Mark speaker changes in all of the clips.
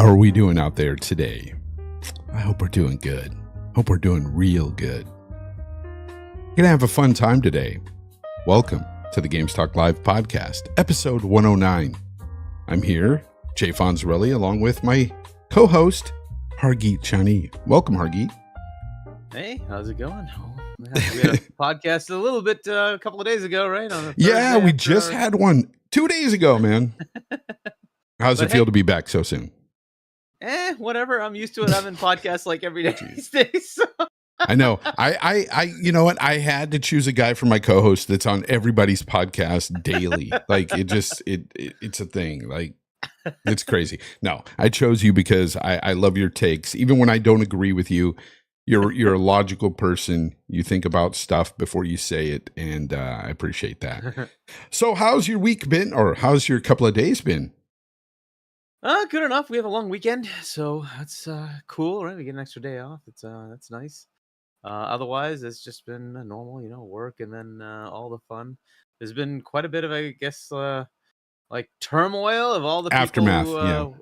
Speaker 1: How are we doing out there today? I hope we're doing good. Hope we're doing real good. Gonna have a fun time today. Welcome to the Games Talk Live podcast, episode 109. I'm here, Jay Fonz, along with my co-host, Hargeet I. Welcome, Hargeet.
Speaker 2: Hey, how's it going? We had a podcast a little bit a couple of days ago, right?
Speaker 1: Yeah, we just had one 2 days ago, man. How's it feel to be back so soon?
Speaker 2: Whatever. I'm used to it. I'm in podcasts like every day these days. So.
Speaker 1: I know. I, you know what? I had to choose a guy for my co-host that's on everybody's podcast daily. Like it's a thing. Like it's crazy. No, I chose you because I love your takes. Even when I don't agree with you, you're a logical person. You think about stuff before you say it, and I appreciate that. So, how's your week been, or how's your couple of days been?
Speaker 2: Good enough. We have a long weekend, so that's cool, right? We get an extra day off. That's nice. Otherwise, it's just been normal, work and then all the fun. There's been quite a bit of, I guess, like turmoil of all the
Speaker 1: aftermath.
Speaker 2: People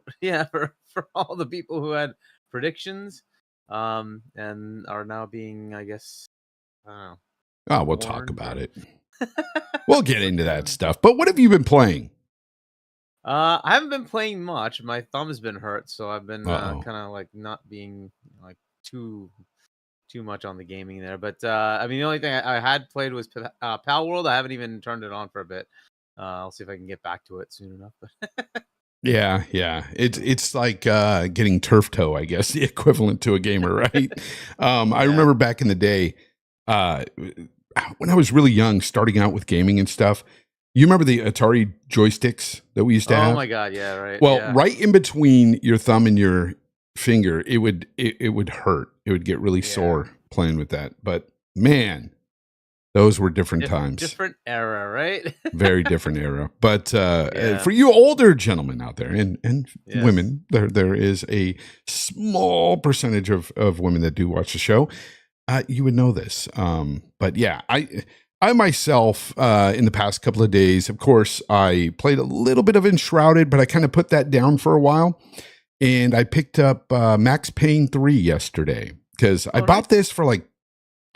Speaker 2: for all the people who had predictions, and are now being, I guess, I don't know.
Speaker 1: We'll talk about it. We'll get into that stuff. But what have you been playing?
Speaker 2: I haven't been playing much. My thumb's been hurt, so I've been kind of like not being like too much on the gaming there. But I mean, the only thing I had played was Pal World. I haven't even turned it on for a bit. I'll see if I can get back to it soon enough.
Speaker 1: Yeah. It's like getting turf toe, I guess, the equivalent to a gamer, right? I remember back in the day when I was really young, starting out with gaming and stuff. You remember the Atari joysticks that we used to have?
Speaker 2: Oh my God, yeah, right.
Speaker 1: Well,
Speaker 2: yeah.
Speaker 1: Right in between your thumb and your finger, it would hurt. It would get really sore playing with that. But man, those were different times.
Speaker 2: Different era, right?
Speaker 1: Very different era. But for you older gentlemen out there and women, there is a small percentage of women that do watch the show. You would know this. But yeah, I myself, in the past couple of days, of course, I played a little bit of Enshrouded, but I kind of put that down for a while. And I picked up Max Payne 3 yesterday because I bought this for like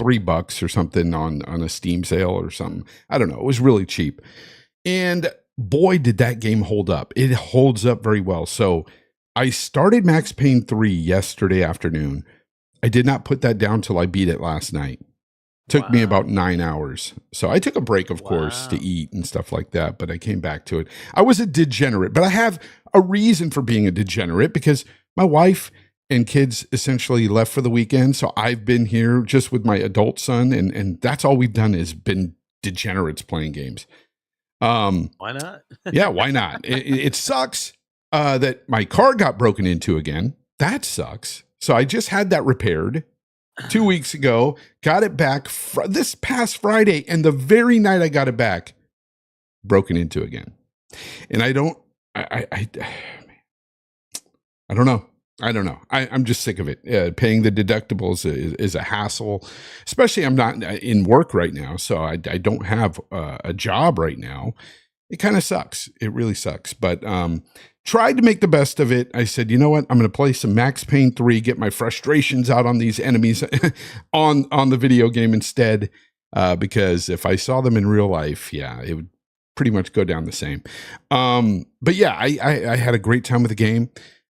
Speaker 1: $3 or something on a Steam sale or something. I don't know. It was really cheap. And boy, did that game hold up. It holds up very well. So I started Max Payne 3 yesterday afternoon. I did not put that down till I beat it last night. Took me about 9 hours. So I took a break, of course, to eat and stuff like that, but I came back to it. I was a degenerate, but I have a reason for being a degenerate because my wife and kids essentially left for the weekend. So I've been here just with my adult son, and that's all we've done is been degenerates playing games.
Speaker 2: Why not?
Speaker 1: Yeah, why not? It sucks that my car got broken into again. That sucks. So I just had that repaired 2 weeks ago, got it back this past Friday, and the very night I got it back, broken into again. And I don't know. I'm just sick of it. Paying the deductibles is a hassle, especially I'm not in work right now. So I don't have a job right now. It kind of sucks. It really sucks. But tried to make the best of it. I said, you know what? I'm going to play some Max Payne 3, get my frustrations out on these enemies on the video game instead. Because if I saw them in real life, it would pretty much go down the same. But yeah, I had a great time with the game.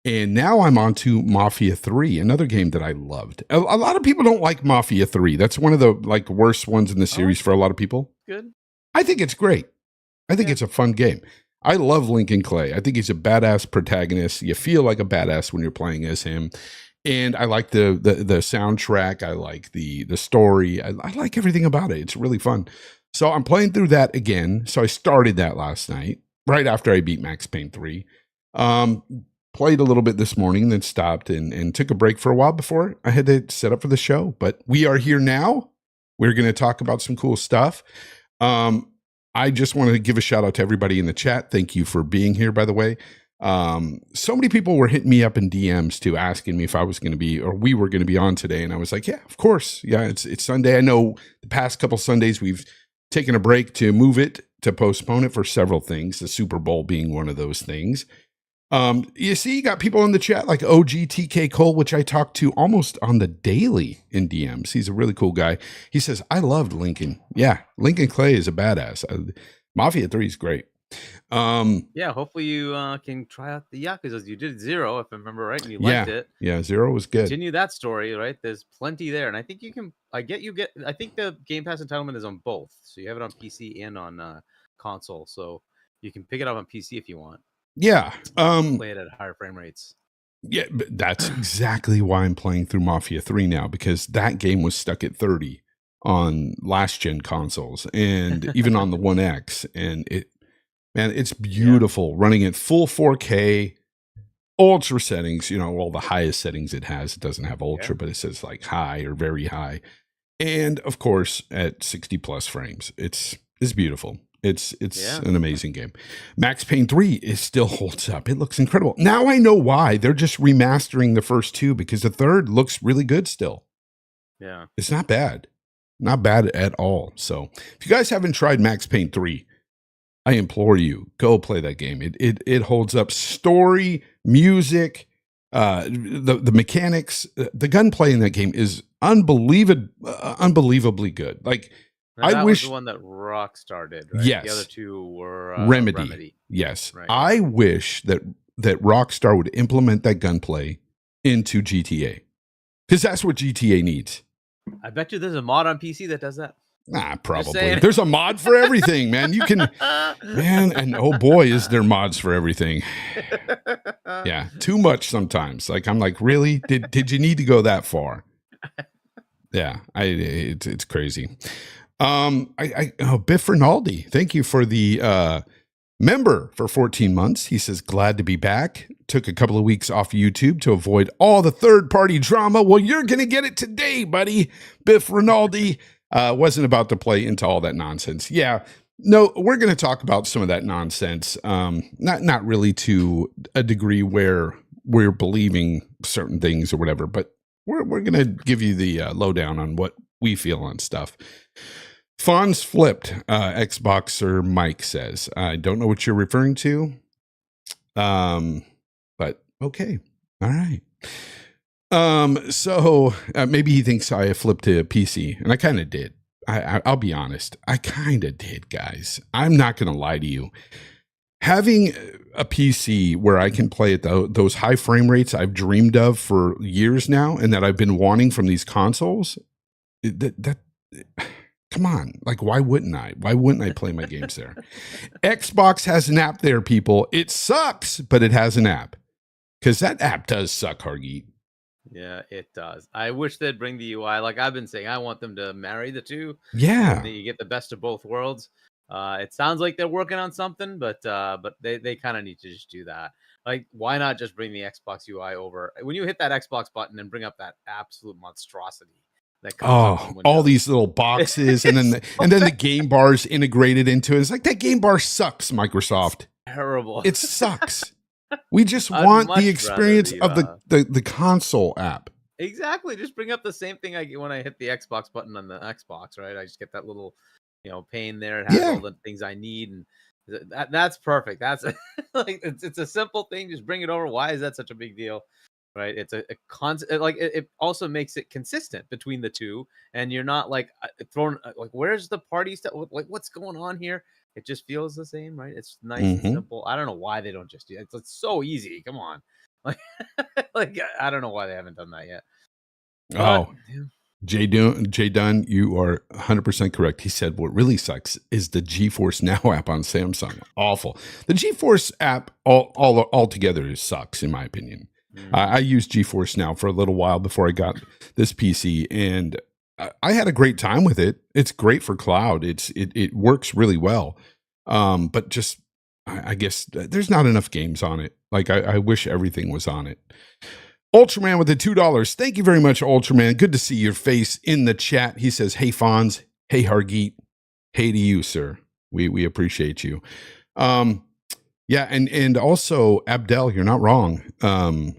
Speaker 1: And now I'm on to Mafia 3, another game that I loved. A lot of people don't like Mafia 3. That's one of the worst ones in the series for a lot of people.
Speaker 2: Good.
Speaker 1: I think it's great. I think it's a fun game. I love Lincoln Clay. I think he's a badass protagonist. You feel like a badass when you're playing as him. And I like the soundtrack. I like the story. I like everything about it. It's really fun. So I'm playing through that again. So I started that last night, right after I beat Max Payne 3. Played a little bit this morning, then stopped and took a break for a while before I had to set up for the show. But we are here now. We're going to talk about some cool stuff. I just wanted to give a shout out to everybody in the chat. Thank you for being here, by the way. So many people were hitting me up in DMs too, asking me if I was going to be, or we were going to be on today. And I was like, yeah, of course. Yeah, it's Sunday. I know the past couple Sundays we've taken a break to move it, to postpone it for several things, the Super Bowl being one of those things. You see, you got people in the chat like OGTK Cole, which I talk to almost on the daily in DMs. He's a really cool guy. He says, I loved Lincoln. Yeah, Lincoln Clay is a badass. Mafia 3 is great.
Speaker 2: Yeah, hopefully you can try out the Yakuza. You did 0, if I remember right, and you liked it.
Speaker 1: Yeah, 0 was good.
Speaker 2: Continue that story, right? There's plenty there, and I think you can. I think the Game Pass entitlement is on both, so you have it on PC and on console, so you can pick it up on PC if you want.
Speaker 1: Yeah,
Speaker 2: play it at higher frame rates.
Speaker 1: Yeah, but that's exactly why I'm playing through Mafia 3 now, because that game was stuck at 30 on last gen consoles and even on the One X, and it's beautiful running at full 4K, ultra settings. All the highest settings it has. It doesn't have ultra, but it says like high or very high, and of course at 60 plus frames. It's beautiful. It's an amazing game. Max Payne 3 still holds up. It looks incredible. Now I know why. They're just remastering the first two, because the third looks really good still.
Speaker 2: Yeah.
Speaker 1: It's not bad. Not bad at all. So if you guys haven't tried Max Payne 3, I implore you, go play that game. It holds up. Story, music, the mechanics, the gunplay in that game is unbelievably good. Like,
Speaker 2: I wish was the one that Rockstar did, right?
Speaker 1: Yes.
Speaker 2: The other two were
Speaker 1: Remedy. Yes.
Speaker 2: Right.
Speaker 1: I wish that Rockstar would implement that gunplay into GTA, because that's what GTA needs.
Speaker 2: I bet you there's a mod on PC that does that.
Speaker 1: Nah, probably. There's a mod for everything, man. You can, and oh boy, is there mods for everything. Yeah, too much sometimes. Like, I'm like, really? Did you need to go that far? Yeah, it's crazy. Biff Rinaldi, thank you for the member for 14 months. He says, glad to be back. Took a couple of weeks off YouTube to avoid all the third-party drama. Well, you're going to get it today, buddy. Biff Rinaldi wasn't about to play into all that nonsense. Yeah, no, we're going to talk about some of that nonsense. Not really to a degree where we're believing certain things or whatever, but we're going to give you the lowdown on what we feel on stuff. Fonz flipped, Xboxer Mike says. I don't know what you're referring to, but okay. All right. So maybe he thinks I flipped to a PC, and I kind of did. I'll be honest. I kind of did, guys. I'm not going to lie to you. Having a PC where I can play at those high frame rates I've dreamed of for years now, and that I've been wanting from these consoles, come on, like, why wouldn't I? Why wouldn't I play my games there? Xbox has an app there, people. It sucks, but it has an app. Because that app does suck, Hargeet.
Speaker 2: Yeah, it does. I wish they'd bring the UI. Like I've been saying, I want them to marry the two.
Speaker 1: Yeah.
Speaker 2: You get the best of both worlds. It sounds like they're working on something, but they kind of need to just do that. Like, why not just bring the Xbox UI over? When you hit that Xbox button and bring up that absolute monstrosity.
Speaker 1: All these little boxes, and then the game bars integrated into it. It's like, that game bar sucks, Microsoft.
Speaker 2: It's terrible.
Speaker 1: It sucks. We just want the experience of the console app.
Speaker 2: Exactly. Just bring up the same thing I get when I hit the Xbox button on the Xbox, right? I just get that little, pane there. It has all the things I need, and that's perfect. That's like it's a simple thing. Just bring it over. Why is that such a big deal? Right, it's a constant. Like, it also makes it consistent between the two, and you're not like thrown like, where's the party stuff? Like, what's going on here? It just feels the same, right? It's nice and simple. I don't know why they don't just do it. It's so easy. Come on, like I don't know why they haven't done that yet.
Speaker 1: Jay Dunn, you are 100% correct. He said what really sucks is the GeForce Now app on Samsung. Awful. The GeForce app altogether sucks, in my opinion. I used GeForce Now for a little while before I got this PC, and I had a great time with it. It's great for cloud. It works really well. But just, I guess there's not enough games on it. Like, I wish everything was on it. Ultraman with the $2. Thank you very much, Ultraman. Good to see your face in the chat. He says, hey, Fonz. Hey, Hargeet. Hey to you, sir. We appreciate you. Yeah, and also, Abdel, you're not wrong.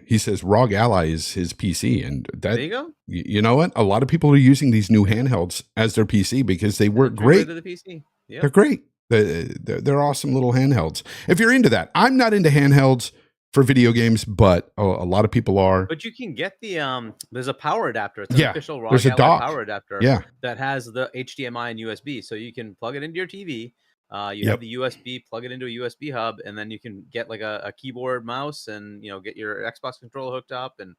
Speaker 1: He says ROG Ally is his PC, and that,
Speaker 2: there you go.
Speaker 1: You know what? A lot of people are using these new handhelds as their PC because they work great.
Speaker 2: The PC. Yep.
Speaker 1: They're great. They're awesome little handhelds. If you're into that, I'm not into handhelds. for video games, but a lot of people are.
Speaker 2: But you can get the there's a power adapter. It's an official ROG
Speaker 1: there's a dock.
Speaker 2: power adapter that has the HDMI and USB, so you can plug it into your TV. You have the USB, plug it into a USB hub, and then you can get like a keyboard, mouse, and get your Xbox controller hooked up, and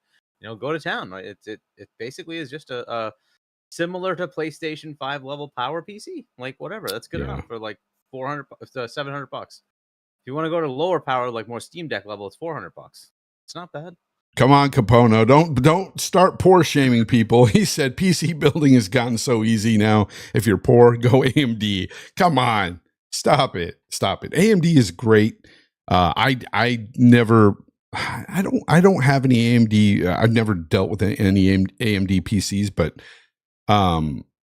Speaker 2: go to town. Right? It basically is just a similar to PlayStation 5 level power PC. Like whatever, that's good enough for like $400 to $700. If you want to go to lower power, like more Steam Deck level, it's $400. It's not bad.
Speaker 1: Come on, Capono. Don't start poor shaming people. He said PC building has gotten so easy now. If you're poor, go AMD. Come on. Stop it. AMD is great. I don't have any AMD. I've never dealt with any AMD PCs, but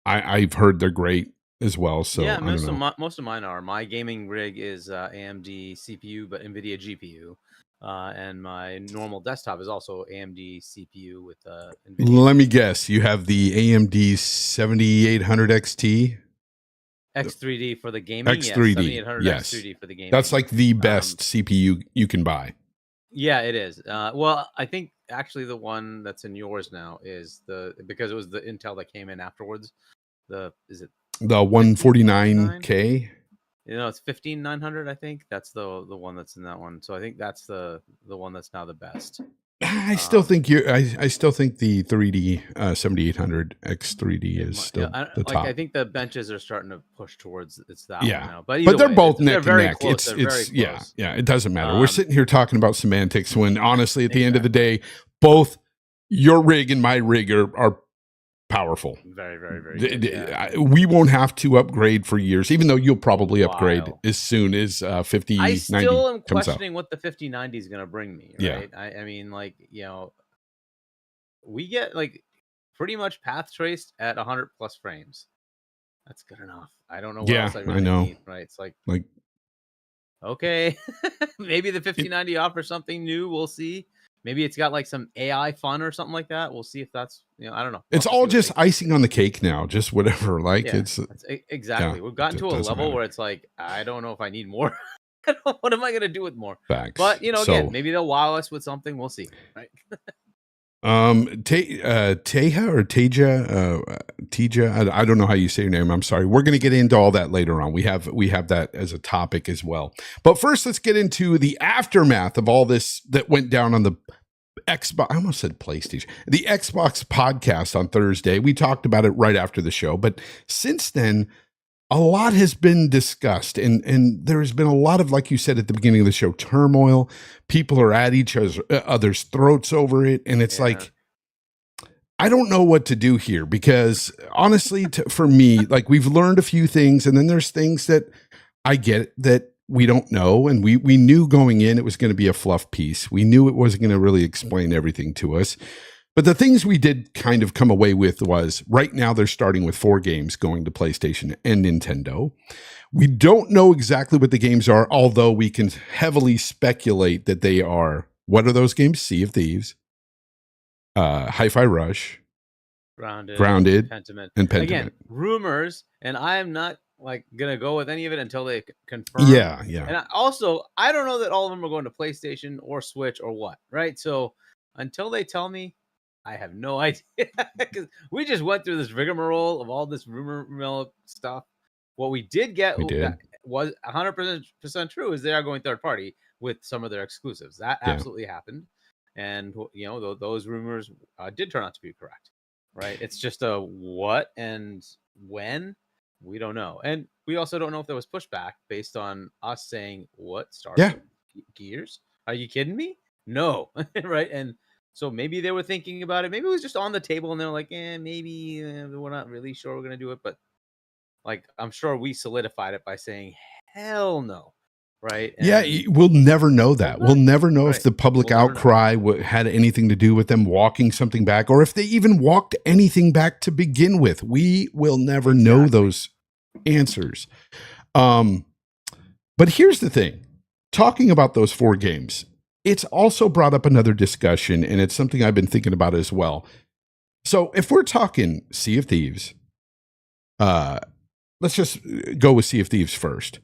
Speaker 1: I've heard they're great as well. So
Speaker 2: yeah, most of mine are. My gaming rig is AMD CPU, but NVIDIA GPU. And my normal desktop is also AMD CPU with NVIDIA.
Speaker 1: Let me guess. You have the AMD 7800 XT?
Speaker 2: X3D for the gaming?
Speaker 1: X3D.
Speaker 2: Yes, X3D for the gaming.
Speaker 1: That's like the best CPU you can buy.
Speaker 2: Yeah, it is. Well, I think actually the one that's in yours now is because it was the Intel that came in afterwards. Is it
Speaker 1: the 149K?
Speaker 2: It's 15900. I think that's the one that's in that one. So I think that's the one that's now the best.
Speaker 1: I still think I still think the 3D 7800 X3D is still the top.
Speaker 2: I think the benches are starting to push towards that one now.
Speaker 1: But they're both neck and neck. It's it doesn't matter. We're sitting here talking about semantics when honestly at the end of the day, both your rig and my rig are powerful.
Speaker 2: Very, very, very good.
Speaker 1: We won't have to upgrade for years, even though you'll probably upgrade as soon as 5090
Speaker 2: I still am
Speaker 1: comes
Speaker 2: questioning
Speaker 1: out.
Speaker 2: what the 5090 is going to bring me. Right? Yeah. I mean, like, we get like pretty much path traced at 100 plus frames. That's good enough. I don't know what else I really need. Right? It's like okay, maybe the 5090 offers something new. We'll see. Maybe it's got like some AI fun or something like that. We'll see if that's, I don't know.
Speaker 1: It's all just icing on the cake now, just whatever. Like it's
Speaker 2: exactly. We've gotten to a level where it's like, I don't know if I need more. What am I going to do with more?
Speaker 1: Facts.
Speaker 2: But again, maybe they'll wow us with something. We'll see. Right.
Speaker 1: Teja or Teja, I don't know how you say your name. I'm sorry. We're going to get into all that later on. We have that as a topic as well. But first, let's get into the aftermath of all this that went down on the Xbox. I almost said PlayStation. The Xbox podcast on Thursday. We talked about it right after the show. But since then, a lot has been discussed, and there has been a lot of, like you said at the beginning of the show, turmoil. People are at each other's throats over it, and it's like, I don't know what to do here because honestly, for me, like we've learned a few things, and then there's things that I get that we don't know, and we knew going in it was going to be a fluff piece. We knew it wasn't going to really explain everything to us. But the things we did kind of come away with was right now they're starting with 4 games going to PlayStation and Nintendo. We don't know exactly what the games are, although we can heavily speculate that they are. What are those games? Sea of Thieves, Hi-Fi Rush, Grounded,
Speaker 2: Pentiment.
Speaker 1: and Pentiment.
Speaker 2: Again, rumors, and I am not like gonna go with any of it until they confirm.
Speaker 1: Yeah.
Speaker 2: And I don't know that all of them are going to PlayStation or Switch or what, right? So until they tell me, I have no idea because we just went through this rigmarole of all this rumor mill stuff. What we did get that was 100% true is they are going third party with some of their exclusives. That absolutely happened. And, those rumors did turn out to be correct, right? It's just a what and when, we don't know. And we also don't know if there was pushback based on us saying, what, Star Gears? Are you kidding me? No, right? And so maybe they were thinking about it. Maybe it was just on the table and they're like, maybe we're not really sure we're going to do it. But like, I'm sure we solidified it by saying, hell no. Right. And
Speaker 1: we'll never know that. We'll never know if the public outcry had anything to do with them walking something back or if they even walked anything back to begin with. We will never know those answers. But here's the thing. Talking about those 4 games, it's also brought up another discussion, and it's something I've been thinking about as well. So if we're talking Sea of Thieves, let's just go with Sea of Thieves first.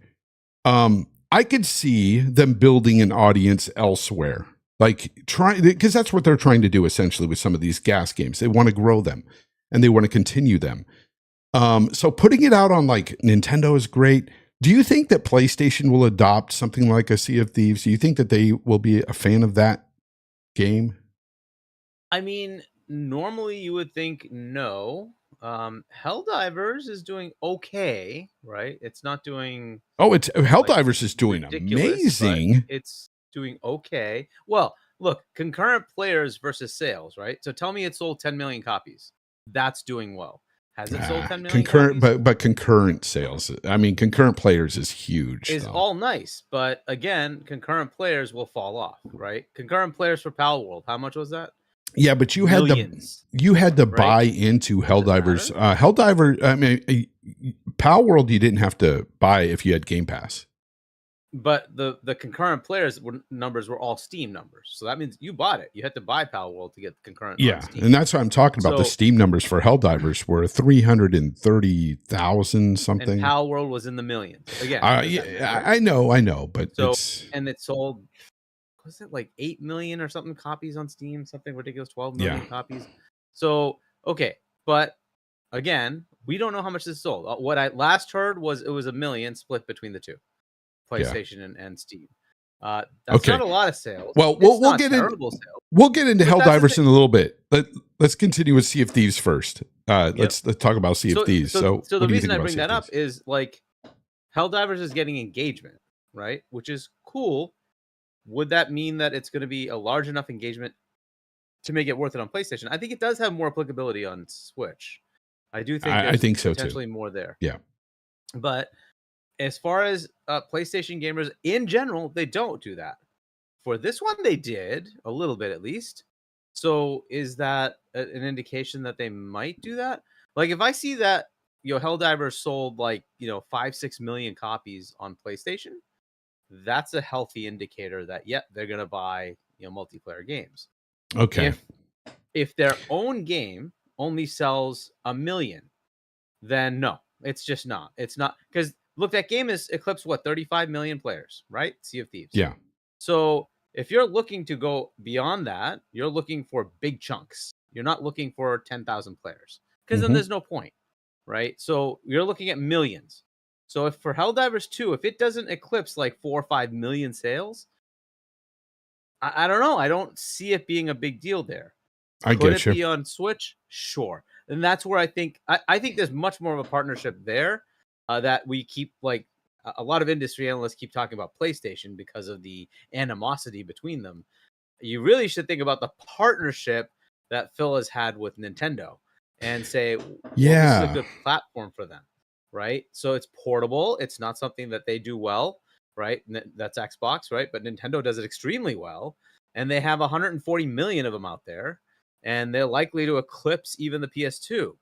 Speaker 1: I could see them building an audience elsewhere. Like because that's what they're trying to do essentially with some of these gas games. They want to grow them and they want to continue them. So putting it out on like Nintendo is great. Do you think that PlayStation will adopt something like a Sea of Thieves? Do you think that they will be a fan of that game?
Speaker 2: I mean, normally you would think no. Helldivers is doing okay, right? It's not doing.
Speaker 1: Oh, it's Helldivers is doing amazing.
Speaker 2: It's doing okay. Well, look, concurrent players versus sales, right? So tell me it sold 10 million copies. That's doing well. Has it sold 10 million
Speaker 1: concurrent
Speaker 2: copies?
Speaker 1: but concurrent sales. I mean, concurrent players is huge.
Speaker 2: Is all nice, but again, concurrent players will fall off, right? Concurrent players for Pal World, how much was that?
Speaker 1: Yeah, but you
Speaker 2: Millions,
Speaker 1: had to buy into Helldivers. Helldiver, I mean, Pal World, you didn't have to buy if you had Game Pass.
Speaker 2: But the concurrent players numbers were all Steam numbers, so that means you bought it. You had to buy Pal World to get the concurrent.
Speaker 1: Yeah, and that's what I'm talking about. The Steam numbers for Helldivers were 330,000 something.
Speaker 2: And Pal World was in the millions. Again,
Speaker 1: yeah, I know, but
Speaker 2: and it sold. Was it like 8 million or something copies on Steam? Something ridiculous, 12 million copies. So okay, but again, we don't know how much this sold. What I last heard was it was 1 million split between the two. PlayStation and Steam. That's not a lot of sales.
Speaker 1: Well, we'll get into Helldivers in a little bit. Let's continue with Sea of Thieves first. Let's talk about Sea of Thieves. So
Speaker 2: the reason I bring that up is like Helldivers is getting engagement, right? Which is cool. Would that mean that it's going to be a large enough engagement to make it worth it on PlayStation? I think it does have more applicability on Switch. I do think
Speaker 1: I think so
Speaker 2: potentially
Speaker 1: too.
Speaker 2: more there.
Speaker 1: Yeah,
Speaker 2: but as far as PlayStation gamers in general, they don't do that. For this one, they did a little bit at least. So is that an indication that they might do that? Like if I see that Helldivers sold like 5-6 million copies on PlayStation, that's a healthy indicator that they're gonna buy multiplayer games.
Speaker 1: Okay.
Speaker 2: If their own game only sells 1 million, then no, it's just not. It's not because. Look, that game is eclipsed 35 million players, right? Sea of Thieves.
Speaker 1: Yeah.
Speaker 2: So if you're looking to go beyond that, you're looking for big chunks. You're not looking for 10,000 players because then there's no point, right? So you're looking at millions. So if for Helldivers 2, if it doesn't eclipse like 4 or 5 million sales, I don't know. I don't see it being a big deal there. Could it be on Switch? Sure. And that's where I think there's much more of a partnership there. That we keep like a lot of industry analysts keep talking about PlayStation because of the animosity between them. You really should think about the partnership that Phil has had with Nintendo and say, this is a good platform for them, right? So it's portable. It's not something that they do well, right? That's Xbox, right? But Nintendo does it extremely well. And they have 140 million of them out there. And they're likely to eclipse even the PS2,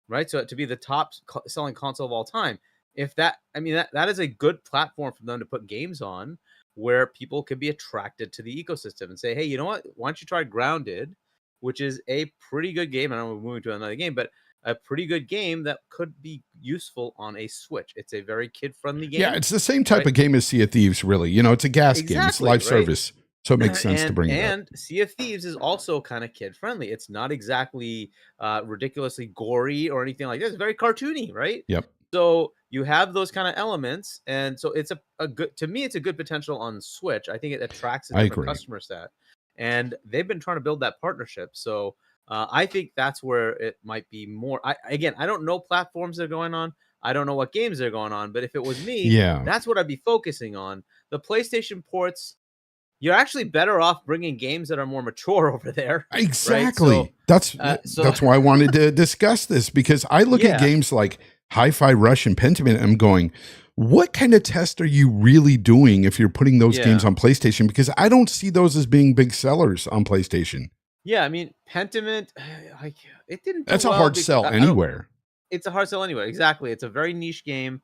Speaker 2: right? So to be the top selling console of all time. If that is a good platform for them to put games on where people could be attracted to the ecosystem and say, hey, you know what? Why don't you try Grounded, which is a pretty good game. I don't know we're moving to another game, but a pretty good game that could be useful on a Switch. It's a very kid-friendly game.
Speaker 1: Yeah, it's the same type of game as Sea of Thieves, really. It's a gas game. It's live service. So it makes sense to bring it up.
Speaker 2: And Sea of Thieves is also kind of kid-friendly. It's not exactly ridiculously gory or anything like that. It's very cartoony, right?
Speaker 1: Yep.
Speaker 2: So you have those kind of elements, and so it's a good. To me, it's a good potential on Switch. I think it attracts a different customer set, and they've been trying to build that partnership. So I think that's where it might be more. I don't know platforms they're going on. I don't know what games they're going on. But if it was me, that's what I'd be focusing on. The PlayStation ports. You're actually better off bringing games that are more mature over there.
Speaker 1: Exactly. Right? So, that's why I wanted to discuss this, because I look at games like Hi-Fi Rush and Pentiment, and I'm going, what kind of test are you really doing if you're putting those games on PlayStation? Because I don't see those as being big sellers on PlayStation.
Speaker 2: Yeah, I mean, Pentiment, it didn't.
Speaker 1: That's a hard sell anywhere.
Speaker 2: It's a hard sell anywhere. Exactly. It's a very niche game.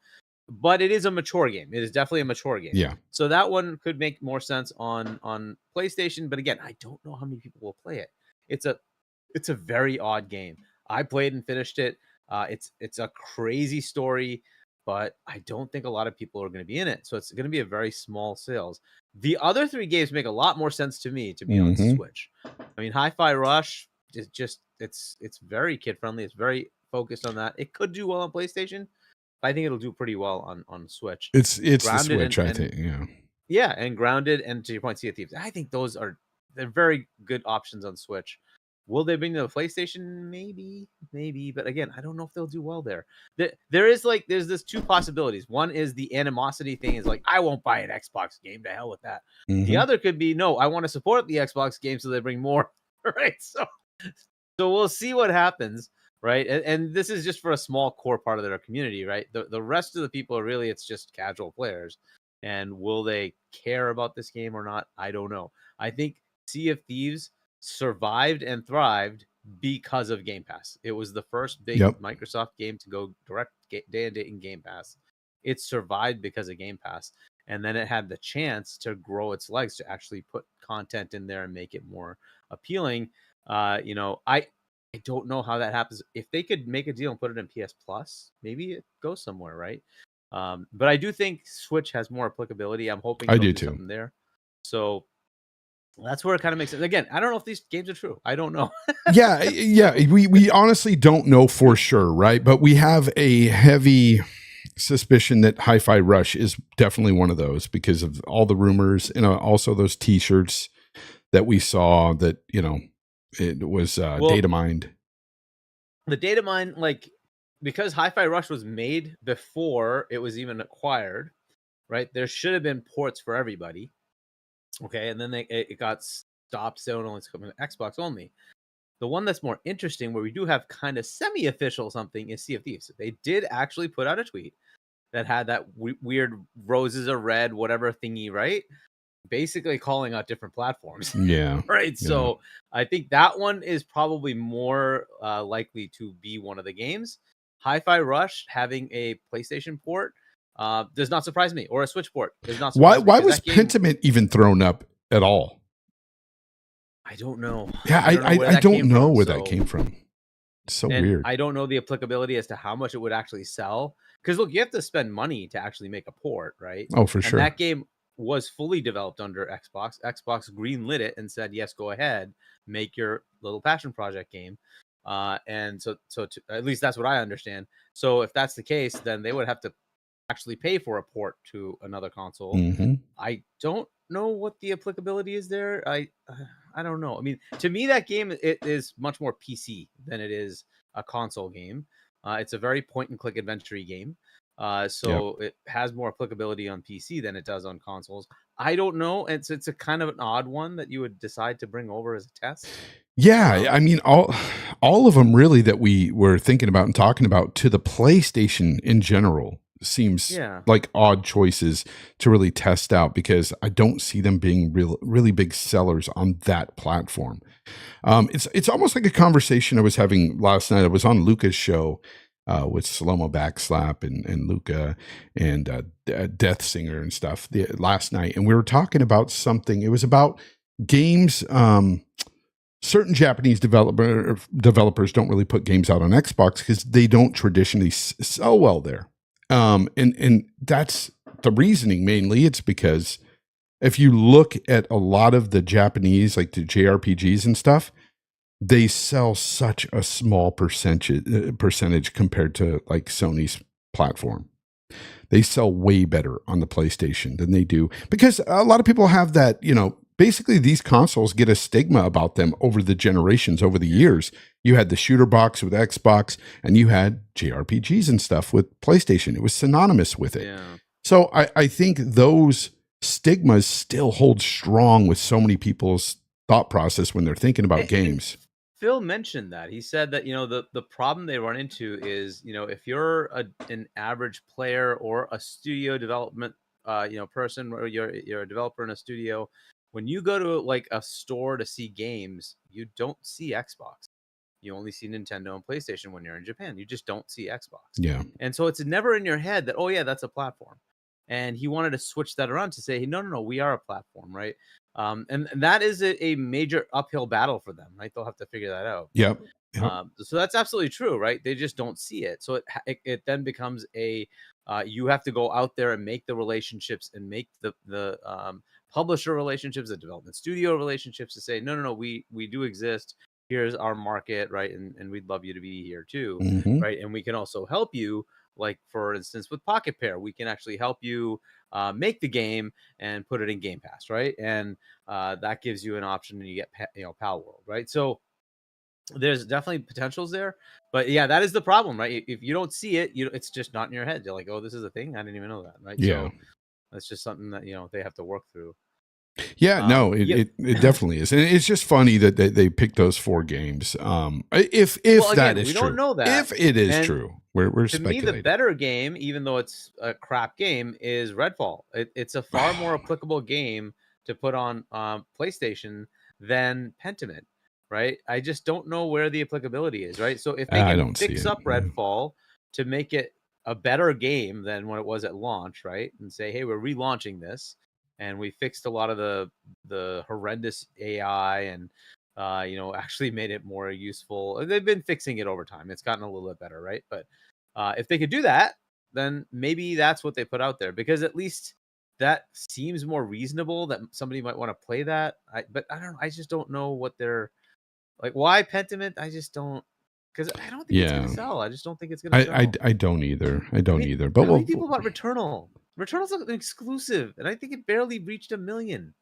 Speaker 2: But it is a mature game. It is definitely a mature game.
Speaker 1: Yeah.
Speaker 2: So that one could make more sense on PlayStation. But again, I don't know how many people will play it. It's a very odd game. I played and finished it. It's a crazy story. but I don't think a lot of people are going to be in it. So it's going to be a very small sales. The other 3 games make a lot more sense to me to be on Switch. I mean, Hi-Fi Rush is just it's very kid friendly. It's very focused on that. It could do well on PlayStation, but I think it'll do pretty well on Switch.
Speaker 1: It's the Switch, I think. Yeah.
Speaker 2: Yeah, and Grounded, and to your point, Sea of Thieves. I think they're very good options on Switch. Will they bring to the PlayStation? Maybe, but again, I don't know if they'll do well there. There's this 2 possibilities. One is the animosity thing is like, I won't buy an Xbox game. To hell with that. The other could be, no, I want to support the Xbox game, so they bring more. Right? So we'll see what happens. Right? And this is just for a small core part of their community. Right? The rest of the people are really, it's just casual players. And will they care about this game or not? I don't know. I think Sea of Thieves survived and thrived because of Game Pass. It was the first big Microsoft game to go direct day and date in Game Pass. It survived because of Game Pass, and then it had the chance to grow its legs to actually put content in there and make it more appealing. I don't know how that happens. If they could make a deal and put it in PS Plus, maybe it goes somewhere, right? But I do think Switch has more applicability. I'm hoping
Speaker 1: I do too.
Speaker 2: Something there. So that's where it kind of makes sense. Again, I don't know if these games are true. I don't know.
Speaker 1: yeah. We honestly don't know for sure, right? But we have a heavy suspicion that Hi-Fi Rush is definitely one of those because of all the rumors and also those T-shirts that we saw that, it was data mined.
Speaker 2: The data mine, because Hi-Fi Rush was made before it was even acquired, right? There should have been ports for everybody. Okay, and then it got stopped, so it only coming to Xbox only. The one that's more interesting, where we do have kind of semi-official something, is Sea of Thieves. They did actually put out a tweet that had that weird roses are red, whatever thingy, right? Basically calling out different platforms.
Speaker 1: Yeah.
Speaker 2: Right.
Speaker 1: Yeah.
Speaker 2: So I think that one is probably more likely to be one of the games. Hi-Fi Rush having a PlayStation port does not surprise me, or a Switch port does not surprise me.
Speaker 1: Why was Pentiment even thrown up at all?
Speaker 2: I don't know.
Speaker 1: Yeah, I don't know where that came from. It's so weird.
Speaker 2: I don't know the applicability as to how much it would actually sell. Because look, you have to spend money to actually make a port, right?
Speaker 1: Oh, for sure.
Speaker 2: And that game was fully developed under Xbox. Xbox greenlit it and said, yes, go ahead, make your little passion project game. And so at least that's what I understand. So if that's the case, then they would have to actually pay for a port to another console. I don't know what the applicability is there. I don't know. I mean, to me, that game, it is much more PC than it is a console game. It's a very point and click adventure game. So it has more applicability on PC than it does on consoles. I don't know. It's a kind of an odd one that you would decide to bring over as a test.
Speaker 1: Yeah, I mean, all of them really that we were thinking about and talking about to the PlayStation in general seems like odd choices to really test out, because I don't see them being really big sellers on that platform. It's almost like a conversation I was having last night. I was on Luca's show with Slow-Mo Backslap and Luca and Death Singer and stuff last night, and we were talking about something. It was about games. Certain Japanese developers don't really put games out on Xbox because they don't traditionally sell well there. And that's the reasoning mainly. It's because if you look at a lot of the Japanese, like the JRPGs and stuff, they sell such a small percentage compared to like Sony's platform. They sell way better on the PlayStation than they do, because a lot of people have that, basically these consoles get a stigma about them over the generations, over the years. You had the shooter box with Xbox, and you had JRPGs and stuff with PlayStation. It was synonymous with it. Yeah. So I think those stigmas still hold strong with so many people's thought process when they're thinking about games.
Speaker 2: Phil mentioned that. He said that, the problem they run into is, if you're an average player or a studio development person, or you're a developer in a studio, when you go to like a store to see games, you don't see Xbox. You only see Nintendo and PlayStation when you're in Japan. You just don't see Xbox.
Speaker 1: Yeah.
Speaker 2: And so it's never in your head that, oh yeah, that's a platform. And he wanted to switch that around to say, no, we are a platform, right? And that is a major uphill battle for them, right? They'll have to figure that out.
Speaker 1: Yep.
Speaker 2: So that's absolutely true, right? They just don't see it. So it then becomes you have to go out there and make the relationships and make the publisher relationships, the development studio relationships to say, no, we do exist. Here's our market, right? And we'd love you to be here too, right? And we can also help you, like for instance with Pocket Pair, we can actually help you make the game and put it in Game Pass, right? And that gives you an option, and you get Pal World, right? So there's definitely potentials there, but yeah, that is the problem, right? If you don't see it, it's just not in your head. You're like, oh, this is a thing, I didn't even know that, right?
Speaker 1: Yeah.
Speaker 2: So that's just something that they have to work through.
Speaker 1: Yeah, no, it definitely is, and it's just funny that they picked those 4 games. If again, that is
Speaker 2: we
Speaker 1: true,
Speaker 2: don't know that.
Speaker 1: If it is true, we're
Speaker 2: to
Speaker 1: speculating.
Speaker 2: me, the better game, even though it's a crap game, is Redfall. It's a far more applicable game to put on PlayStation than Pentiment, right? I just don't know where the applicability is, right? So if they can fix up Redfall to make it a better game than when it was at launch, right? And say, hey, we're relaunching this, and we fixed a lot of the horrendous AI and actually made it more useful. They've been fixing it over time. It's gotten a little bit better, right? But if they could do that, then maybe that's what they put out there, because at least that seems more reasonable that somebody might want to play that. But I don't know. I just don't know what they're like. Why Pentiment? I just don't, because I don't think it's going to sell. I just don't think it's going to sell.
Speaker 1: I don't either. But
Speaker 2: how many people bought Returnal? Returnal's an exclusive, and I think it barely reached 1 million,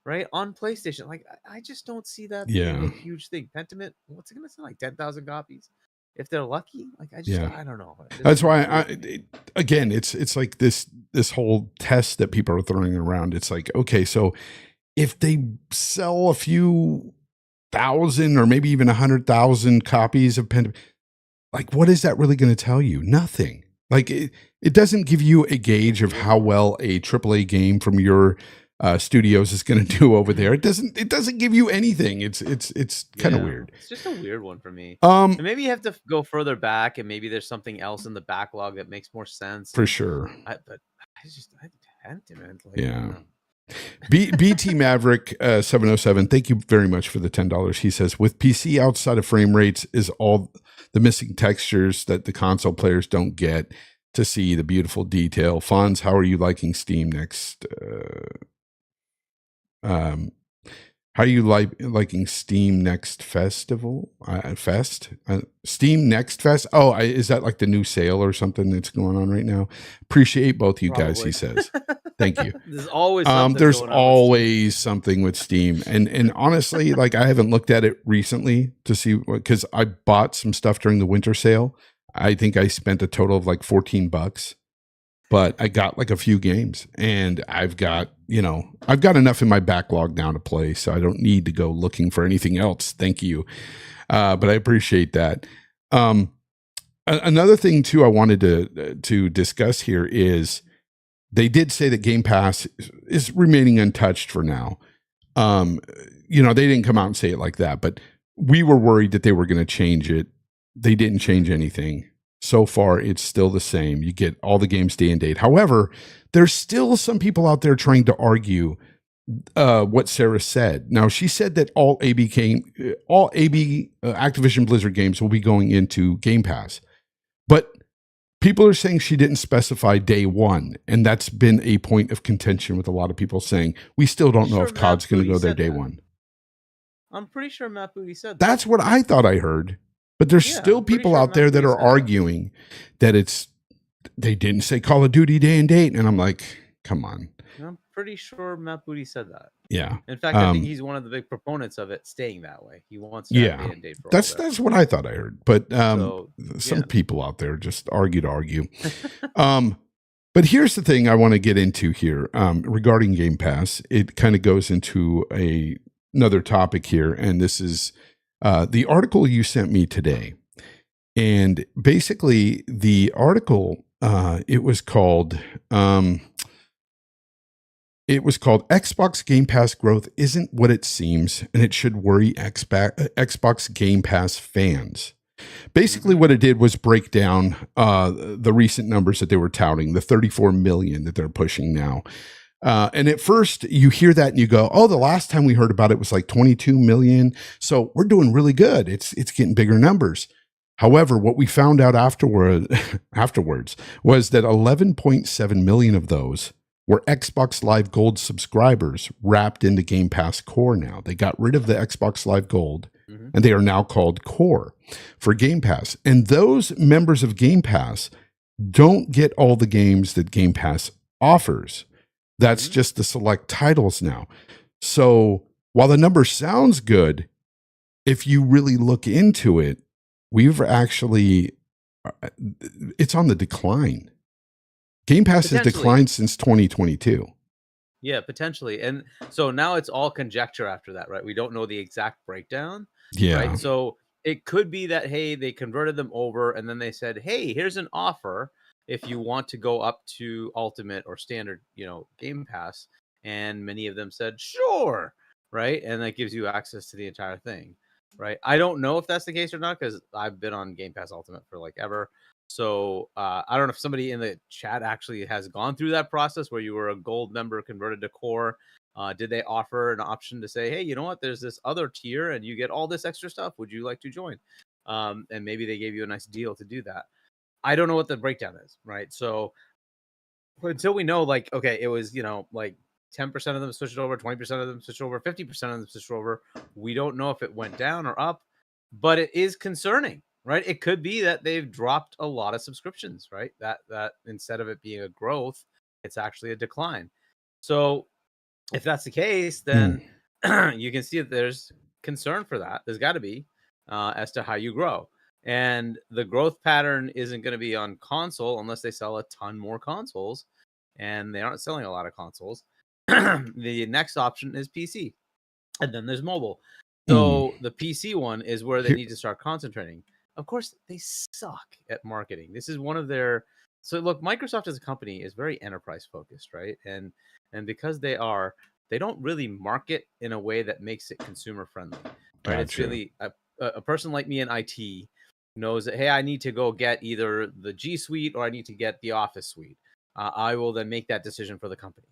Speaker 2: right, on PlayStation. Like, I just don't see that being a huge thing. Pentiment, what's it going to sell? Like 10,000 copies, if they're lucky. Like, I don't know.
Speaker 1: That's why again, it's like this whole test that people are throwing around. It's like, okay, so if they sell a few thousand or maybe even 100,000 copies of Pentiment, like, what is that really going to tell you? Nothing. Like, it doesn't give you a gauge of how well a AAA game from your studios is going to do over there. It doesn't give you anything. It's kind of weird.
Speaker 2: It's just a weird one for me. And maybe you have to go further back, and maybe there's something else in the backlog that makes more sense.
Speaker 1: For sure.
Speaker 2: But I Pentiment. Like,
Speaker 1: yeah. BT Maverick 707, thank you very much for the $10. He says, with PC outside of frame rates is all the missing textures that the console players don't get to see the beautiful detail. Fonz, how are you liking Steam Next? How are you liking Steam Next Festival? Steam Next Fest? Oh, is that like the new sale or something that's going on right now? Appreciate both you guys, he says. Thank you.
Speaker 2: There's always
Speaker 1: something with Steam. And honestly, like, I haven't looked at it recently to see, because I bought some stuff during the winter sale. I think I spent a total of like $14, but I got like a few games, and I've got enough in my backlog now to play, so I don't need to go looking for anything else. Thank you. But I appreciate that. Another thing too I wanted to discuss here is they did say that Game Pass is remaining untouched for now. They didn't come out and say it like that, but we were worried that they were going to change it. They didn't change anything. So far, it's still the same. You get all the games day and date. However, there's still some people out there trying to argue what Sarah said. Now, she said that all Activision Blizzard games will be going into Game Pass. But people are saying she didn't specify day one, and that's been a point of contention with a lot of people saying, we still don't know if COD's going to go there day one.
Speaker 2: I'm pretty sure Matt Booty said that.
Speaker 1: That's what I thought I heard. But there's still people out there that are arguing that they didn't say Call of Duty day and date. And I'm like, come on.
Speaker 2: I'm pretty sure Matt Booty said that.
Speaker 1: Yeah.
Speaker 2: In fact, I think he's one of the big proponents of it staying that way. He wants to have day and date for
Speaker 1: that's what I thought I heard. But some people out there just argue to argue. But here's the thing I want to get into here regarding Game Pass. It kind of goes into another topic here, and this is the article you sent me today. And basically, the article it was called Xbox Game Pass growth isn't what it seems, and it should worry Xbox Game Pass fans. Basically, what it did was break down the recent numbers that they were touting, the 34 million that they're pushing now. And at first you hear that and you go, oh, the last time we heard about it was like 22 million. So we're doing really good. It's getting bigger numbers. However, what we found out afterwards was that 11.7 million of those were Xbox Live Gold subscribers wrapped into Game Pass Core now. They got rid of the Xbox Live Gold, and they are now called Core for Game Pass. And those members of Game Pass don't get all the games that Game Pass offers. That's just the select titles now. So while the number sounds good, if you really look into it, we've actually, it's on the decline. Game Pass has declined since 2022.
Speaker 2: Yeah, potentially. And so now it's all conjecture after that, right? We don't know the exact breakdown.
Speaker 1: Yeah.
Speaker 2: Right. So it could be that, hey, they converted them over and then they said, hey, here's an offer if you want to go up to Ultimate or Standard, Game Pass. And many of them said, sure. Right. And that gives you access to the entire thing. Right. I don't know if that's the case or not, because I've been on Game Pass Ultimate for like ever. So I don't know if somebody in the chat actually has gone through that process where you were a gold member converted to core. Did they offer an option to say, hey, you know what, there's this other tier and you get all this extra stuff. Would you like to join? And maybe they gave you a nice deal to do that. I don't know what the breakdown is. Right. So until we know, like, okay, it was, like 10% of them switched over, 20% of them switched over, 50% of them switched over. We don't know if it went down or up, but it is concerning. Right. It could be that they've dropped a lot of subscriptions, right? That instead of it being a growth, it's actually a decline. So if that's the case, then you can see that there's concern for that. There's got to be as to how you grow. And the growth pattern isn't going to be on console unless they sell a ton more consoles. And they aren't selling a lot of consoles. The next option is PC. And then there's mobile. So the PC one is where they need to start concentrating. Of course, they suck at marketing. This is one of their... So look, Microsoft as a company is very enterprise focused, right? And because they don't really market in a way that makes it consumer friendly. Right? It's really a person like me in IT knows that, hey, I need to go get either the G Suite or I need to get the Office Suite. I will then make that decision for the company.